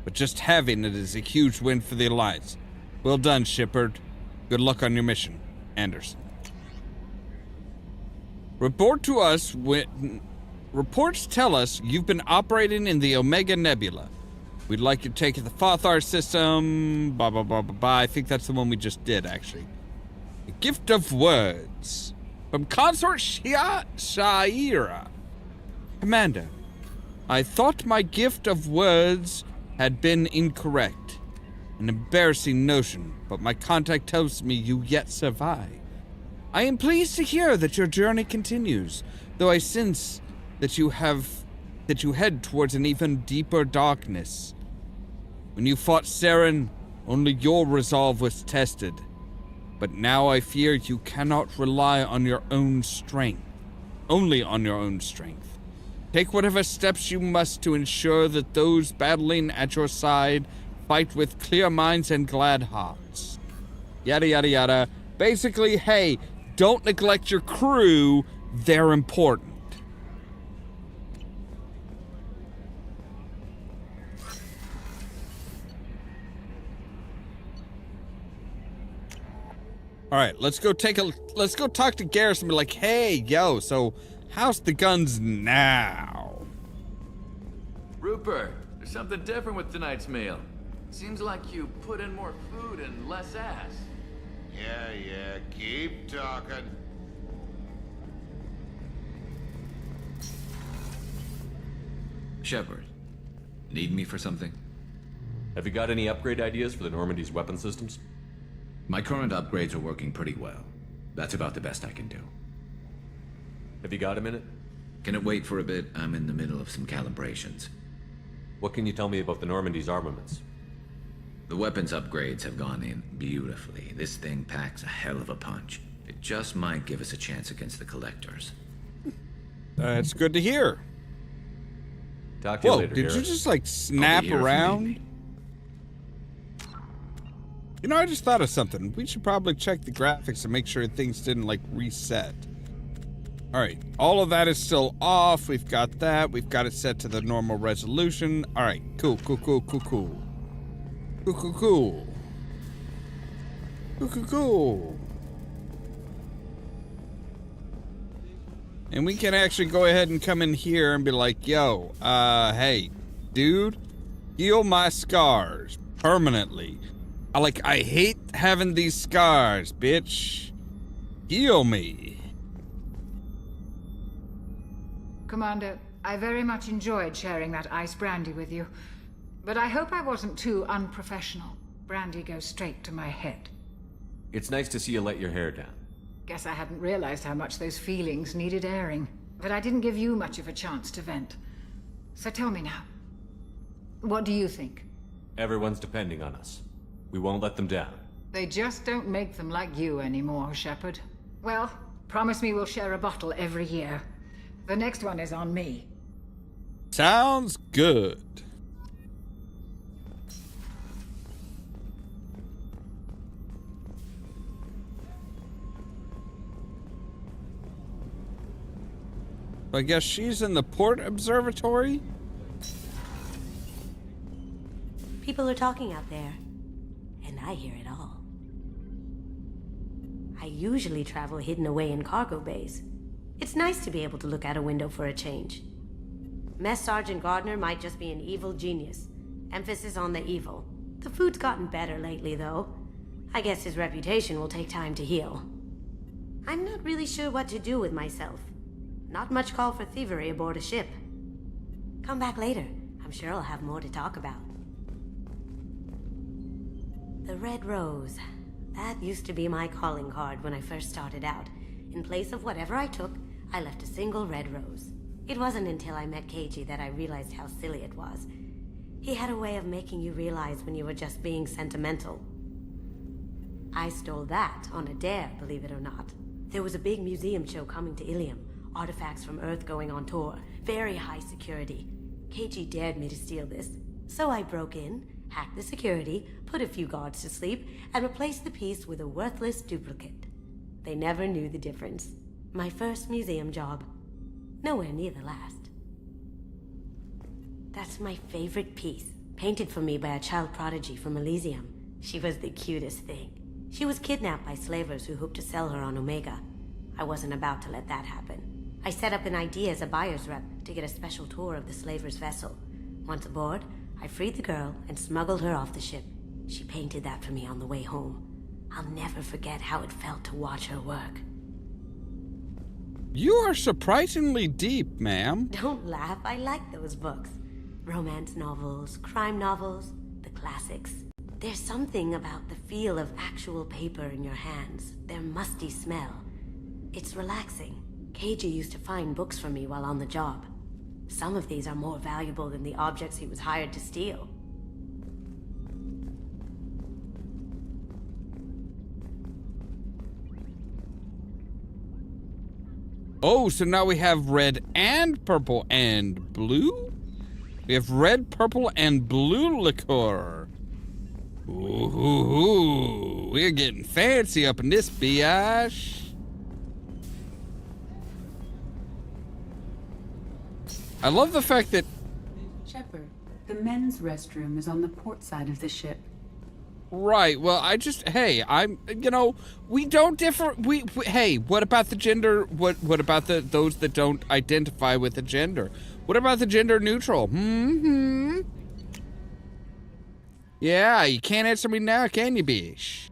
but just having it is a huge win for the Alliance. Well done, Shepard. Good luck on your mission, Anderson. Reports tell us you've been operating in the Omega Nebula. We'd like you to take the Fothar system, blah, blah, blah, blah, blah. I think that's the one we just did, actually. The Gift of Words. From Consort Shaira. Commander, I thought my gift of words had been incorrect. An embarrassing notion, but my contact tells me you yet survive. I am pleased to hear that your journey continues, though I sense that you head towards an even deeper darkness. When you fought Saren, only your resolve was tested. But now I fear you cannot rely on your own strength. Only on your own strength. Take whatever steps you must to ensure that those battling at your side fight with clear minds and glad hearts. Yada yada yada. Basically, hey, don't neglect your crew. They're important. All right, let's go talk to Garrus and be like, hey, yo, so how's the guns now? Rupert, there's something different with tonight's meal. Seems like you put in more food and less ass. Yeah, keep talking. Shepard, need me for something? Have you got any upgrade ideas for the Normandy's weapon systems? My current upgrades are working pretty well. That's about the best I can do. Have you got a minute? Can it wait for a bit? I'm in the middle of some calibrations. What can you tell me about the Normandy's armaments? The weapons upgrades have gone in beautifully. This thing packs a hell of a punch. It just might give us a chance against the Collectors. That's good to hear. Talk to you later, did Garrus. you just like snap around? You know, I just thought of something. We should probably check the graphics and make sure things didn't like reset. All right, all of that is still off. We've got that. We've got it set to the normal resolution. All right, cool. And we can actually go ahead and come in here and be like, yo, hey, dude, heal my scars permanently. I hate having these scars, bitch. Heal me. Commander, I very much enjoyed sharing that ice brandy with you. But I hope I wasn't too unprofessional. Brandy goes straight to my head. It's nice to see you let your hair down. Guess I hadn't realized how much those feelings needed airing. But I didn't give you much of a chance to vent. So tell me now. What do you think? Everyone's depending on us. We won't let them down. They just don't make them like you anymore, Shepard. Well, promise me we'll share a bottle every year. The next one is on me. Sounds good. I guess she's in the port observatory? People are talking out there, and I hear it all. I usually travel hidden away in cargo bays. It's nice to be able to look out a window for a change. Mess Sergeant Gardner might just be an evil genius. Emphasis on the evil. The food's gotten better lately, though. I guess his reputation will take time to heal. I'm not really sure what to do with myself. Not much call for thievery aboard a ship. Come back later. I'm sure I'll have more to talk about. The Red Rose. That used to be my calling card when I first started out. In place of whatever I took, I left a single red rose. It wasn't until I met Keiji that I realized how silly it was. He had a way of making you realize when you were just being sentimental. I stole that on a dare, believe it or not. There was a big museum show coming to Ilium. Artifacts from Earth going on tour. Very high security. Keiji dared me to steal this. So I broke in, hacked the security, put a few guards to sleep, and replaced the piece with a worthless duplicate. They never knew the difference. My first museum job. Nowhere near the last. That's my favorite piece. Painted for me by a child prodigy from Elysium. She was the cutest thing. She was kidnapped by slavers who hoped to sell her on Omega. I wasn't about to let that happen. I set up an ID as a buyer's rep to get a special tour of the slaver's vessel. Once aboard, I freed the girl and smuggled her off the ship. She painted that for me on the way home. I'll never forget how it felt to watch her work. You are surprisingly deep, ma'am. Don't laugh, I like those books. Romance novels, crime novels, the classics. There's something about the feel of actual paper in your hands, their musty smell. It's relaxing. Keiji used to find books for me while on the job. Some of these are more valuable than the objects he was hired to steal. Oh, so now we have red and purple and blue? We have red, purple, and blue liqueur. Ooh, we're getting fancy up in this biatch. I love the fact that... Shepard, the men's restroom is on the port side of the ship. Right, well, hey, we don't differ, hey, what about the gender, what about those that don't identify with the gender? What about the gender neutral? Yeah, you can't answer me now, can you, bish?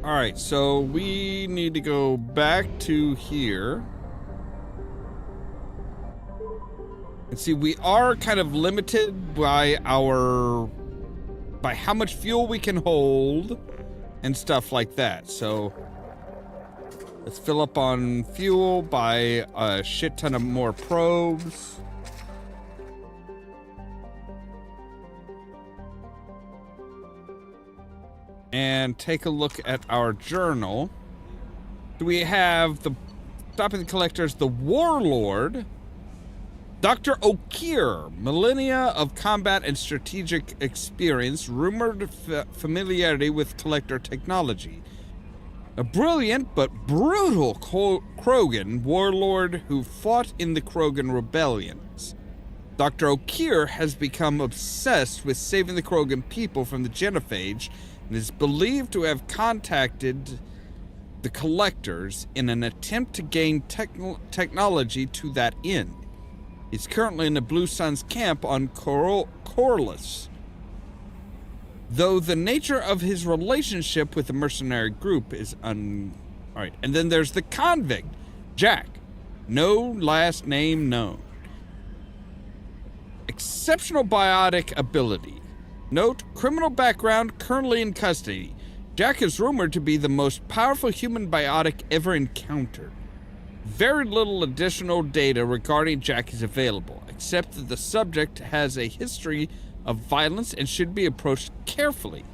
Alright, so we need to go back to here. And see, we are kind of limited by how much fuel we can hold and stuff like that. So let's fill up on fuel, buy a shit ton of more probes. And take a look at our journal. We have stopping the collectors, the Warlord, Dr. Okier, millennia of combat and strategic experience, rumored familiarity with collector technology. A brilliant but brutal Krogan warlord who fought in the Krogan rebellions. Dr. Okier has become obsessed with saving the Krogan people from the genophage and is believed to have contacted the collectors in an attempt to gain technology to that end. He's currently in the Blue Suns camp on Corliss. Though the nature of his relationship with the mercenary group is Alright, and then there's the convict, Jack. No last name known. Exceptional biotic ability. Note, criminal background, currently in custody. Jack is rumored to be the most powerful human biotic ever encountered. Very little additional data regarding Jack is available, except that the subject has a history of violence and should be approached carefully.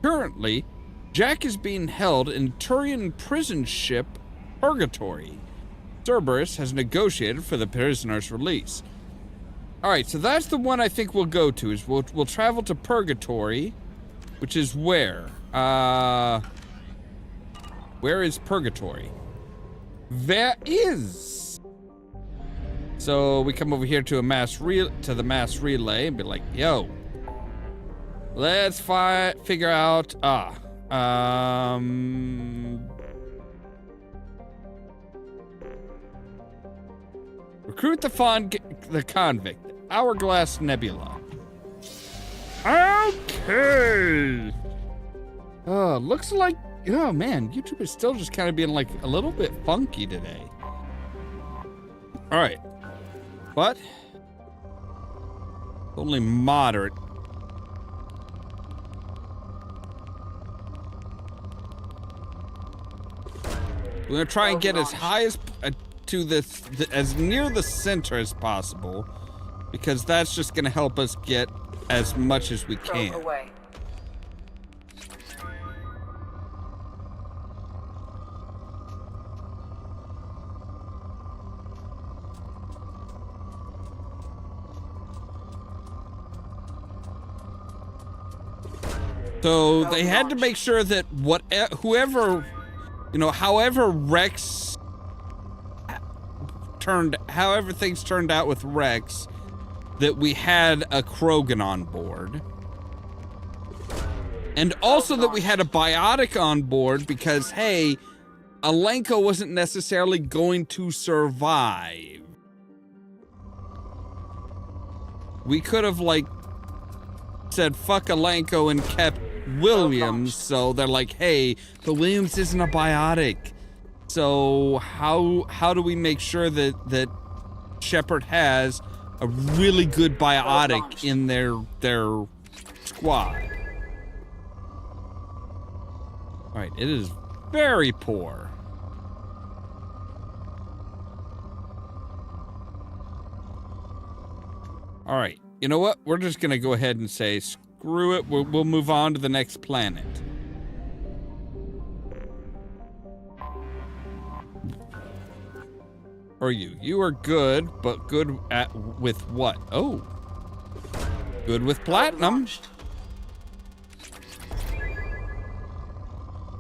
Currently, Jack is being held in Turian prison ship Purgatory. Cerberus has negotiated for the prisoner's release. Alright, so that's the one I think we'll go to, is we'll travel to Purgatory, which is where? Where is Purgatory? There is! So we come over here to the mass relay and be like, yo, let's figure out, recruit the convict. Hourglass Nebula. Okay. Looks like, oh man, YouTube is still just kind of being like a little bit funky today. All right. What? Only moderate. We're gonna try and get as high as to this, as near the center as possible, because that's just gonna help us get as much as we can. Away. So they had to make sure that whoever, you know, however things turned out with Rex, that we had a Krogan on board. And also that we had a biotic on board because, hey, Alenko wasn't necessarily going to survive. We could have, like, said fuck Alenko and kept Williams, so they're like, hey, the Williams isn't a biotic. So how do we make sure that Shepard has a really good biotic in their squad? All right, it is very poor. All right, you know what? We're just gonna go ahead and say screw it. We'll move on to the next planet. Or you are good, but good with what? Oh, good with platinum.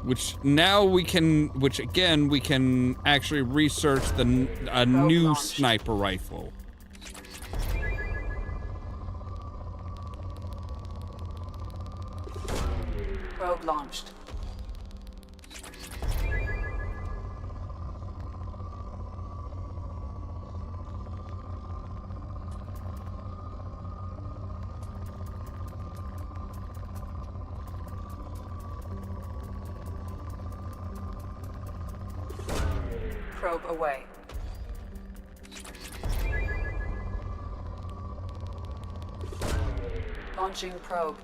Which now we can, which again, we can actually research a new sniper rifle. Probe launched. Probe away. Launching probe.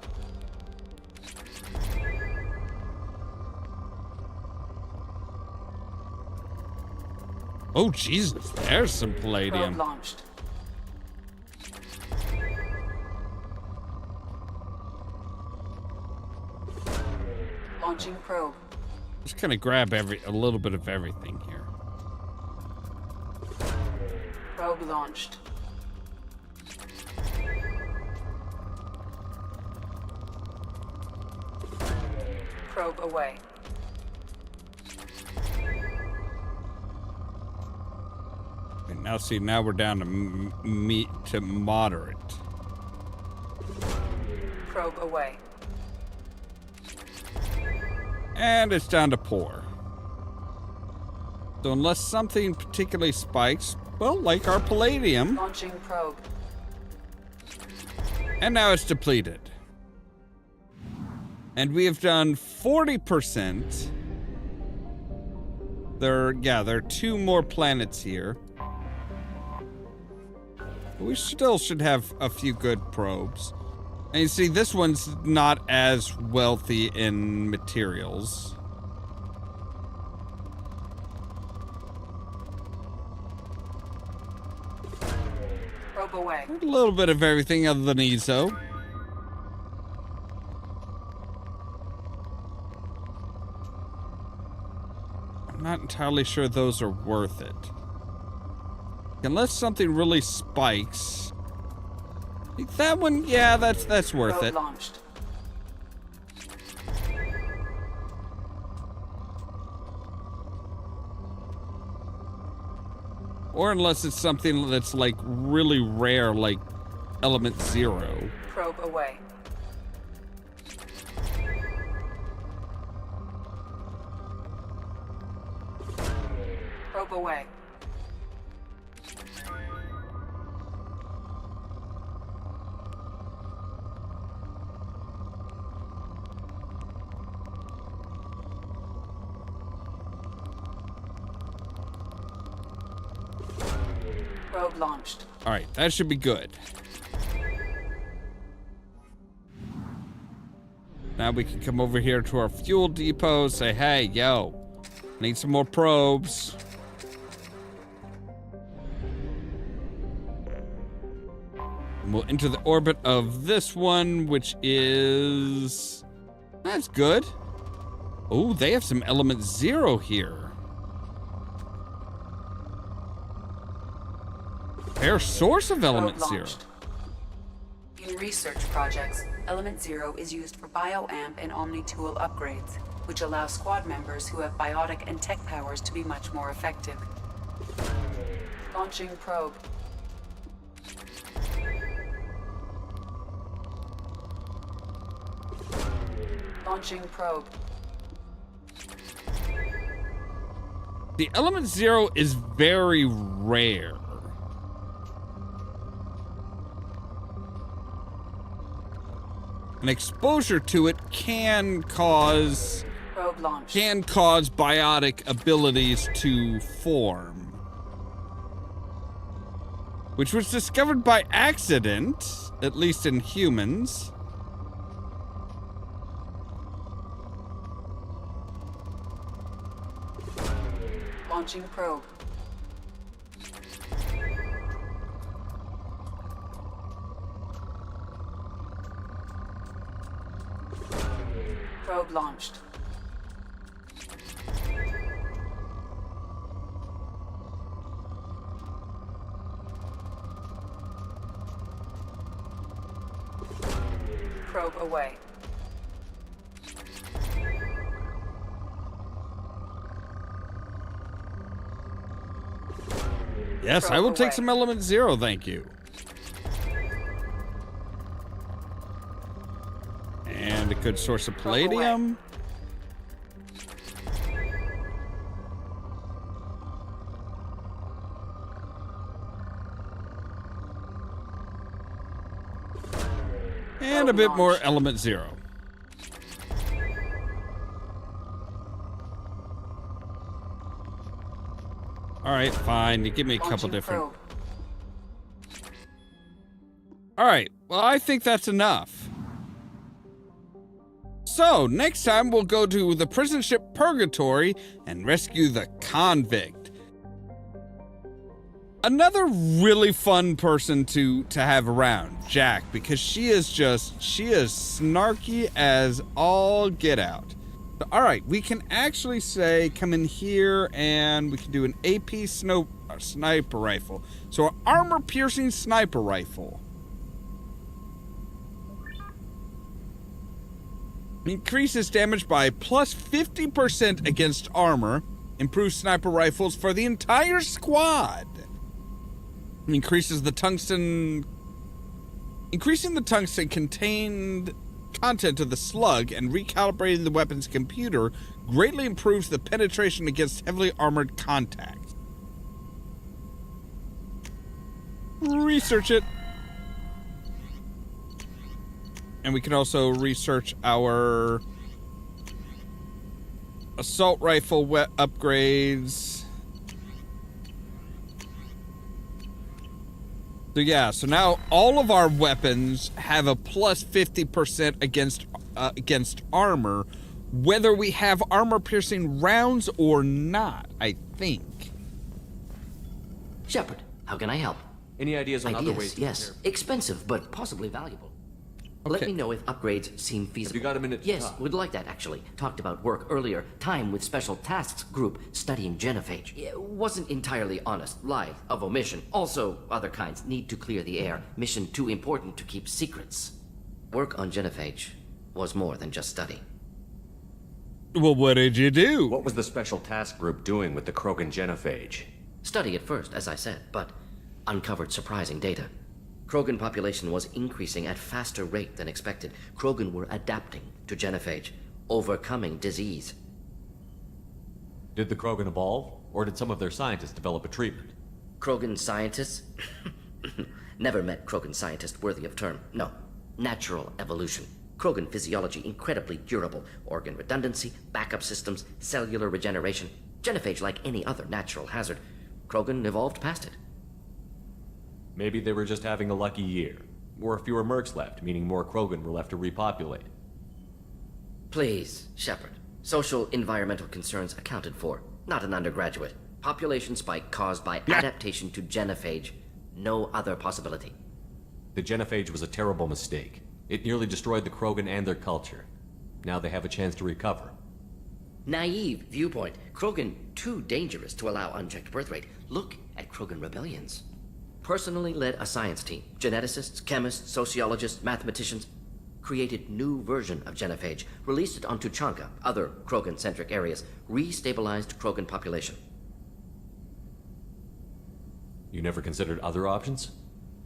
Oh Jesus, there's some palladium. Probe launched. Launching probe. Just kind of grab a little bit of everything here. Probe launched. Probe away. And now see, now we're down to moderate. Probe away. And it's down to poor. So unless something particularly spikes, well, like our palladium. Launching probe. And now it's depleted. And we have done 40%. There are 2 more planets here. We still should have a few good probes. And you see, this one's not as wealthy in materials. Probe away. A little bit of everything other than EZO. I'm not entirely sure those are worth it. Unless something really spikes. That one, yeah, that's worth it. Launched. Or unless it's something that's like really rare, like Element 0. Probe away. Probe away. Probe launched. All right, that should be good. Now we can come over here to our fuel depot, say, hey, yo, need some more probes. And we'll enter the orbit of this one, which is... That's good. Oh, they have some element 0 here. Fair source of element 0. In research projects, Element 0 is used for bioamp and omni-tool upgrades, which allow squad members who have biotic and tech powers to be much more effective. Launching probe. Launching probe. The element 0 is very rare. An exposure to it can cause biotic abilities to form, which was discovered by accident, at least in humans. Launching probe. Probe launched. Probe away. Yes, I will take some element 0, thank you. And a good source of palladium. And a bit more element 0. All right, fine. You give me a couple different. All right. Well, I think that's enough. So, next time we'll go to the prison ship Purgatory and rescue the convict. Another really fun person to have around, Jack, because she is snarky as all get out. So, all right, we can actually say come in here and we can do an AP sniper rifle. So, an armor-piercing sniper rifle. Increases damage by plus 50% against armor. Improves sniper rifles for the entire squad. Increases the tungsten... Increasing the tungsten contained content of the slug and recalibrating the weapon's computer greatly improves the penetration against heavily armored contact. Research it. And we can also research our assault rifle upgrades. So yeah, so now all of our weapons have a plus 50% against armor, whether we have armor-piercing rounds or not, I think. Shepard, how can I help? Any ideas on other ways to yes. Expensive, but possibly valuable. Okay. Let me know if upgrades seem feasible. Have you got a minute to Yes, talk? would like that, actually. Talked about work earlier. Time with Special Tasks Group studying genophage. It wasn't entirely honest. Lie of omission. Also, other kinds need to clear the air. Mission too important to keep secrets. Work on genophage was more than just study. Well, what did you do? What was the Special Task Group doing with the Krogan genophage? Study at first, as I said, but uncovered surprising data. Krogan population was increasing at faster rate than expected. Krogan were adapting to genophage, overcoming disease. Did the Krogan evolve, or did some of their scientists develop a treatment? Krogan scientists? Never met Krogan scientist worthy of term. No. Natural evolution. Krogan physiology incredibly durable. Organ redundancy, backup systems, cellular regeneration. Genophage like any other natural hazard. Krogan evolved past it. Maybe they were just having a lucky year. Or fewer mercs left, meaning more Krogan were left to repopulate. Please, Shepard. Social environmental concerns accounted for, not an undergraduate. Population spike caused by adaptation to genophage. No other possibility. The genophage was a terrible mistake. It nearly destroyed the Krogan and their culture. Now they have a chance to recover. Naive viewpoint. Krogan too dangerous to allow unchecked birth rate. Look at Krogan rebellions. Personally led a science team. Geneticists, chemists, sociologists, mathematicians. Created new version of genophage. Released it on Tuchanka, other Krogan-centric areas. Restabilized Krogan population. You never considered other options?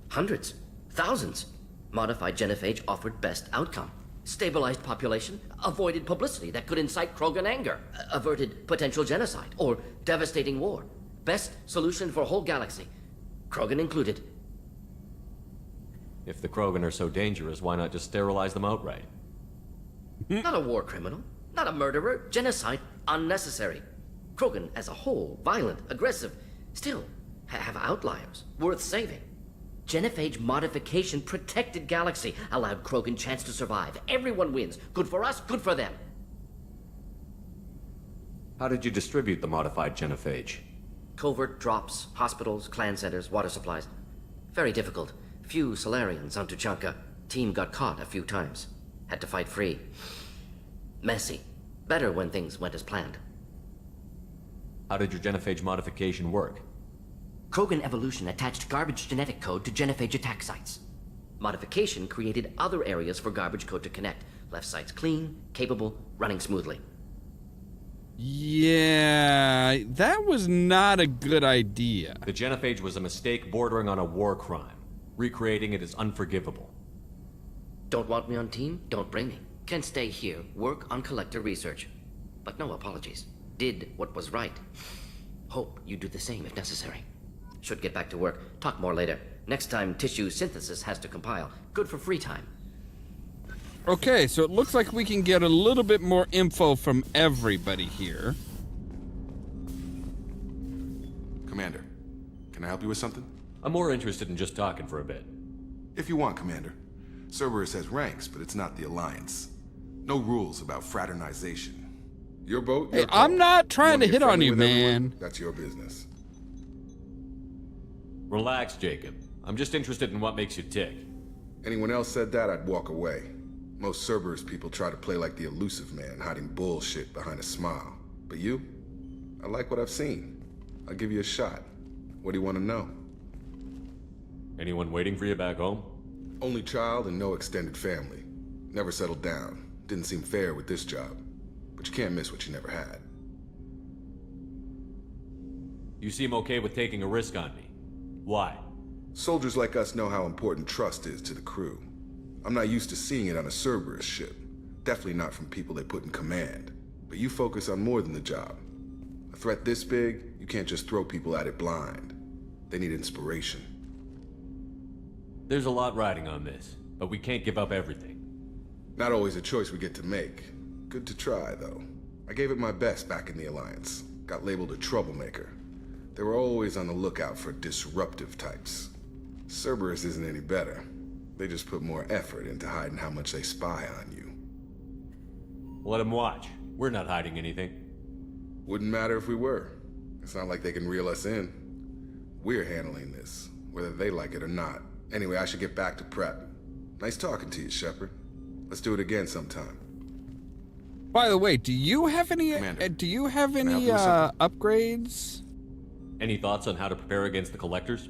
Hundreds. Thousands. Modified genophage offered best outcome. Stabilized population, avoided publicity that could incite Krogan anger, averted potential genocide, or devastating war. Best solution for whole galaxy. Krogan included. If the Krogan are so dangerous, why not just sterilize them outright? Not a war criminal, not a murderer. Genocide, unnecessary. Krogan as a whole, violent, aggressive, still have outliers, worth saving. Genophage modification protected galaxy, allowed Krogan chance to survive. Everyone wins. Good for us, good for them. How did you distribute the modified genophage? Covert drops, hospitals, clan centers, water supplies. Very difficult. Few Solarians on Tuchanka. Team got caught a few times. Had to fight free. Messy. Better when things went as planned. How did your genophage modification work? Krogan evolution attached garbage genetic code to genophage attack sites. Modification created other areas for garbage code to connect. Left sites clean, capable, running smoothly. Yeah, that was not a good idea. The genophage was a mistake bordering on a war crime. Recreating it is unforgivable. Don't want me on team? Don't bring me. Can stay here, work on collector research. But no apologies. Did what was right. Hope you do the same if necessary. Should get back to work. Talk more later. Next time, tissue synthesis has to compile. Good for free time. Okay, so it looks like we can get a little bit more info from everybody here. Commander, can I help you with something? I'm more interested in just talking for a bit. If you want, Commander. Cerberus has ranks, but it's not the Alliance. No rules about fraternization. Your boat, your Hey, call. I'm not trying to You wanna hit get on friendly you, with everyone? man. That's your business. Relax, Jacob. I'm just interested in what makes you tick. Anyone else said that, I'd walk away. Most Cerberus people try to play like the elusive man, hiding bullshit behind a smile. But you? I like what I've seen. I'll give you a shot. What do you want to know? Anyone waiting for you back home? Only child and no extended family. Never settled down. Didn't seem fair with this job. But you can't miss what you never had. You seem okay with taking a risk on me. Why? Soldiers like us know how important trust is to the crew. I'm not used to seeing it on a Cerberus ship. Definitely not from people they put in command. But you focus on more than the job. A threat this big, you can't just throw people at it blind. They need inspiration. There's a lot riding on this, but we can't give up everything. Not always a choice we get to make. Good to try, though. I gave it my best back in the Alliance. Got labeled a troublemaker. They were always on the lookout for disruptive types. Cerberus isn't any better. They just put more effort into hiding how much they spy on you. Let them watch. We're not hiding anything. Wouldn't matter if we were. It's not like they can reel us in. We're handling this, whether they like it or not. Anyway, I should get back to prep. Nice talking to you, Shepard. Let's do it again sometime. By the way, do you have any Commander, upgrades? Any thoughts on how to prepare against the Collectors?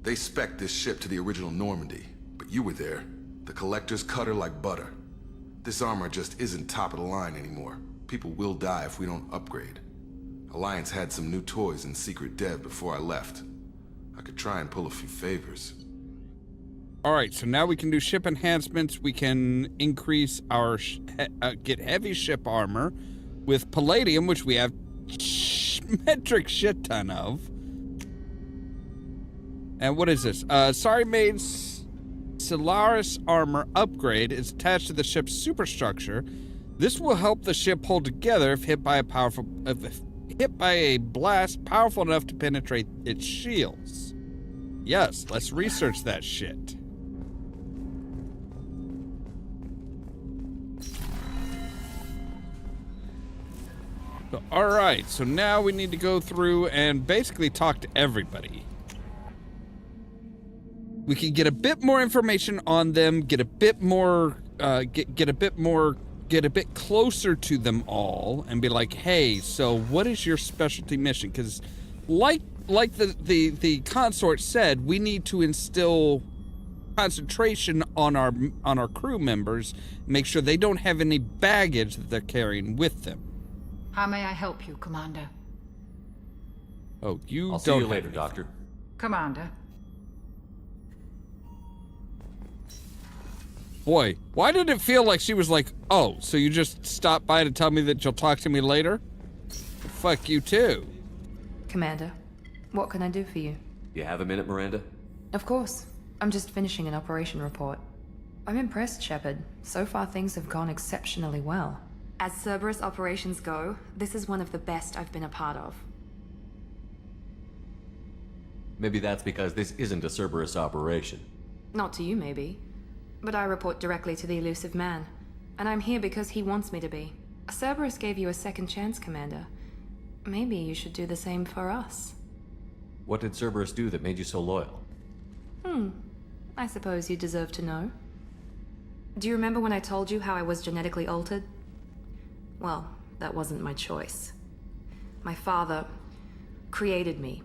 They spec'd this ship to the original Normandy, but you were there. The Collectors cut her like butter. This armor just isn't top of the line anymore. People will die if we don't upgrade. Alliance had some new toys in secret dev before I left. I could try and pull a few favors. All right, so now we can do ship enhancements. We can increase our get heavy ship armor with palladium, which we have metric shit ton of. And what is this? Sorry Maid's Solaris armor upgrade is attached to the ship's superstructure. This will help the ship hold together if hit by a blast powerful enough to penetrate its shields. Yes, let's research that shit. So, all right, so now we need to go through and basically talk to everybody. We can get a bit more information on them, get a bit more, get a bit closer to them all, and be like, hey, so what is your specialty mission? Because, like the consort said, we need to instill concentration on our crew members, make sure they don't have any baggage that they're carrying with them. How may I help you, Commander? Oh, you I'll don't. see you later, Doctor. Commander. Boy, why did it feel like she was like, oh, so you just stopped by to tell me that you'll talk to me later? Fuck you too. Commander, what can I do for you? You have a minute, Miranda? Of course. I'm just finishing an operation report. I'm impressed, Shepard. So far things have gone exceptionally well. As Cerberus operations go, this is one of the best I've been a part of. Maybe that's because this isn't a Cerberus operation. Not to you, maybe. But I report directly to the Elusive Man. And I'm here because he wants me to be. Cerberus gave you a second chance, Commander. Maybe you should do the same for us. What did Cerberus do that made you so loyal? I suppose you deserve to know. Do you remember when I told you how I was genetically altered? Well, that wasn't my choice. My father created me.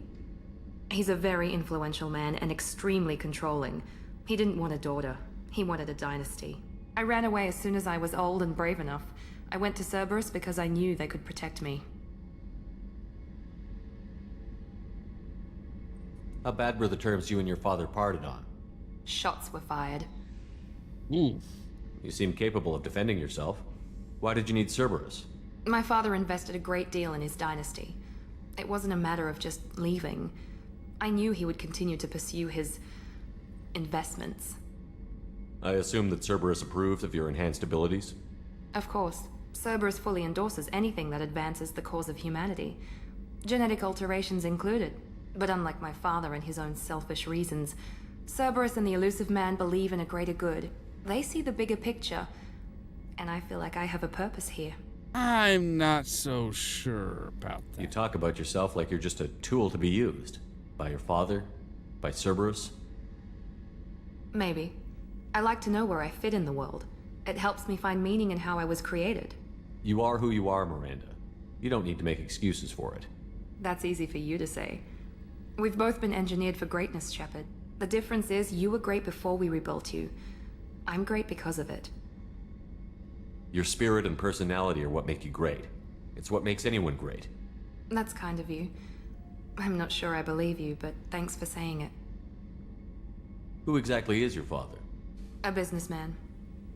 He's a very influential man and extremely controlling. He didn't want a daughter. He wanted a dynasty. I ran away as soon as I was old and brave enough. I went to Cerberus because I knew they could protect me. How bad were the terms you and your father parted on? Shots were fired. You seem capable of defending yourself. Why did you need Cerberus? My father invested a great deal in his dynasty. It wasn't a matter of just leaving. I knew he would continue to pursue his investments. I assume that Cerberus approved of your enhanced abilities? Of course. Cerberus fully endorses anything that advances the cause of humanity. Genetic alterations included. But unlike my father and his own selfish reasons, Cerberus and the Elusive Man believe in a greater good. They see the bigger picture, and I feel like I have a purpose here. I'm not so sure about that. You talk about yourself like you're just a tool to be used. By your father? By Cerberus? Maybe. I like to know where I fit in the world. It helps me find meaning in how I was created. You are who you are, Miranda. You don't need to make excuses for it. That's easy for you to say. We've both been engineered for greatness, Shepard. The difference is you were great before we rebuilt you. I'm great because of it. Your spirit and personality are what make you great. It's what makes anyone great. That's kind of you. I'm not sure I believe you, but thanks for saying it. Who exactly is your father? A businessman,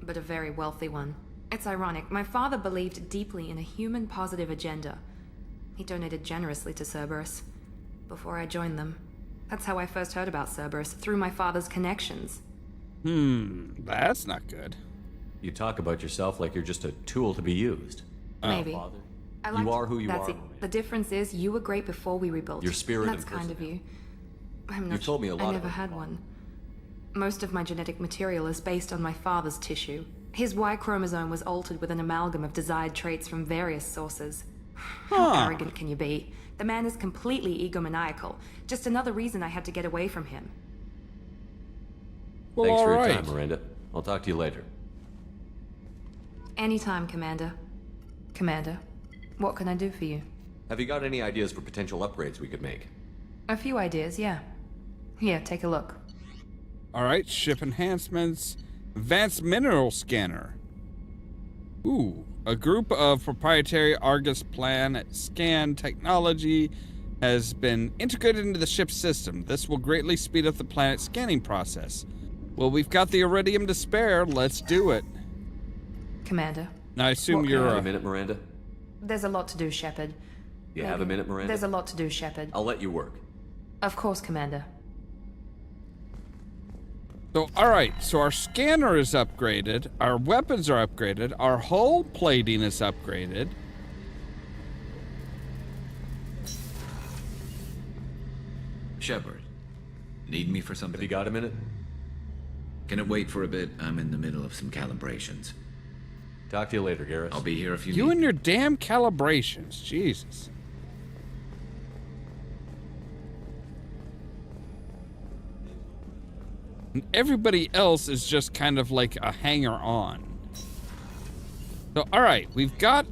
but a very wealthy one. It's ironic. My father believed deeply in a human-positive agenda. He donated generously to Cerberus before I joined them. That's how I first heard about Cerberus, through my father's connections. That's not good. You talk about yourself like you're just a tool to be used. Maybe. Father. You are who you That's are. it. The difference is you were great before we rebuilt. Your spirit That's and kind of you. I'm not. You've told me a lot I never about had one. Most of my genetic material is based on my father's tissue. His Y chromosome was altered with an amalgam of desired traits from various sources. How arrogant can you be? The man is completely egomaniacal. Just another reason I had to get away from him. Well, Thanks for your alright. time, Miranda. I'll talk to you later. Anytime, Commander. Commander, what can I do for you? Have you got any ideas for potential upgrades we could make? A few ideas, yeah. Here, take a look. All right, ship enhancements, advanced mineral scanner. Ooh, a group of proprietary Argus plan scan technology has been integrated into the ship's system. This will greatly speed up the planet's scanning process. Well, we've got the iridium to spare. Let's do it. Commander. Now, I assume What you're You have a minute, Miranda? There's a lot to do, Shepard. You have a minute, Miranda? There's a lot to do, Shepard. I'll let you work. Of course, Commander. So, all right, so our scanner is upgraded, our weapons are upgraded, our hull plating is upgraded. Shepard, Need me for something? Have you got a minute? Can it wait for a bit? I'm in the middle of some calibrations. Talk to you later, Garrus. I'll be here if you You need. and your damn calibrations. Jesus. And everybody else is just kind of like a hanger-on. So, all right, we've got,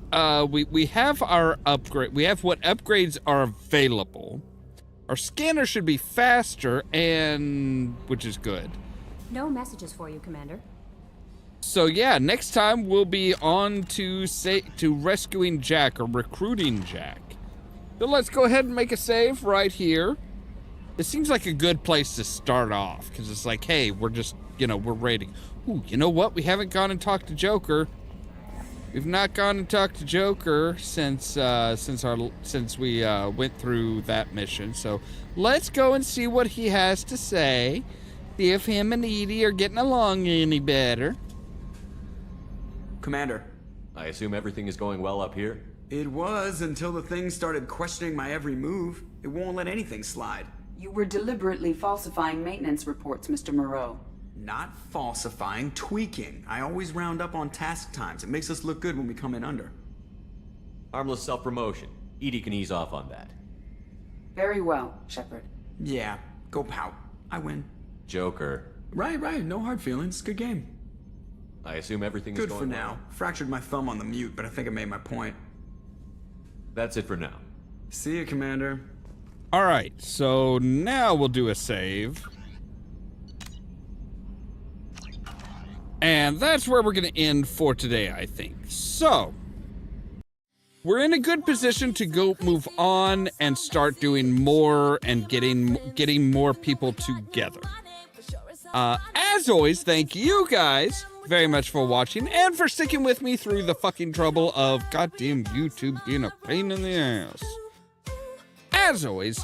we have our upgrade. We have what upgrades are available. Our scanner should be faster, and which is good. No messages for you, Commander. So yeah, next time we'll be on to rescuing Jack or recruiting Jack. So let's go ahead and make a save right here. It seems like a good place to start off because it's like, hey, we're just, you know, we're raiding. Ooh, you know what? We haven't gone and talked to Joker. We've not gone and talked to Joker since we went through that mission. So let's go and see what he has to say. See if him and Edie are getting along any better. Commander. I assume everything is going well up here? It was until the thing started questioning my every move. It won't let anything slide. You were deliberately falsifying maintenance reports, Mr. Moreau. Not falsifying, tweaking. I always round up on task times. It makes us look good when we come in under. Harmless self-promotion. Edie can ease off on that. Very well, Shepard. Yeah, go pout. I win. Joker. Right. No hard feelings. Good game. I assume everything is Good going for well. now. Fractured my thumb on the mute, but I think I made my point. That's it for now. See you, Commander. All right, so now we'll do a save. And that's where we're going to end for today, I think. So, we're in a good position to go move on and start doing more and getting more people together. As always, thank you guys very much for watching and for sticking with me through the fucking trouble of goddamn YouTube being a pain in the ass. As always,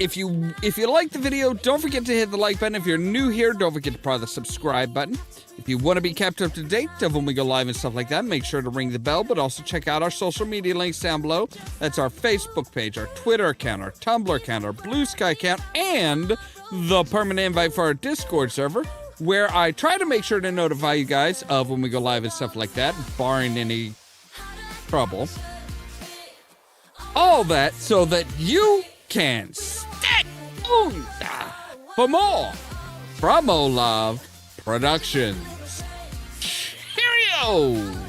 if you like the video, don't forget to hit the like button. If you're new here, don't forget to press the subscribe button. If you want to be kept up to date of when we go live and stuff like that, make sure to ring the bell, but also check out our social media links down below. That's our Facebook page, our Twitter account, our Tumblr account, our Blue Sky account, and the permanent invite for our Discord server, where I try to make sure to notify you guys of when we go live and stuff like that, barring any trouble. All that so that you can stay tuned for more from Olove Productions. Cheerio!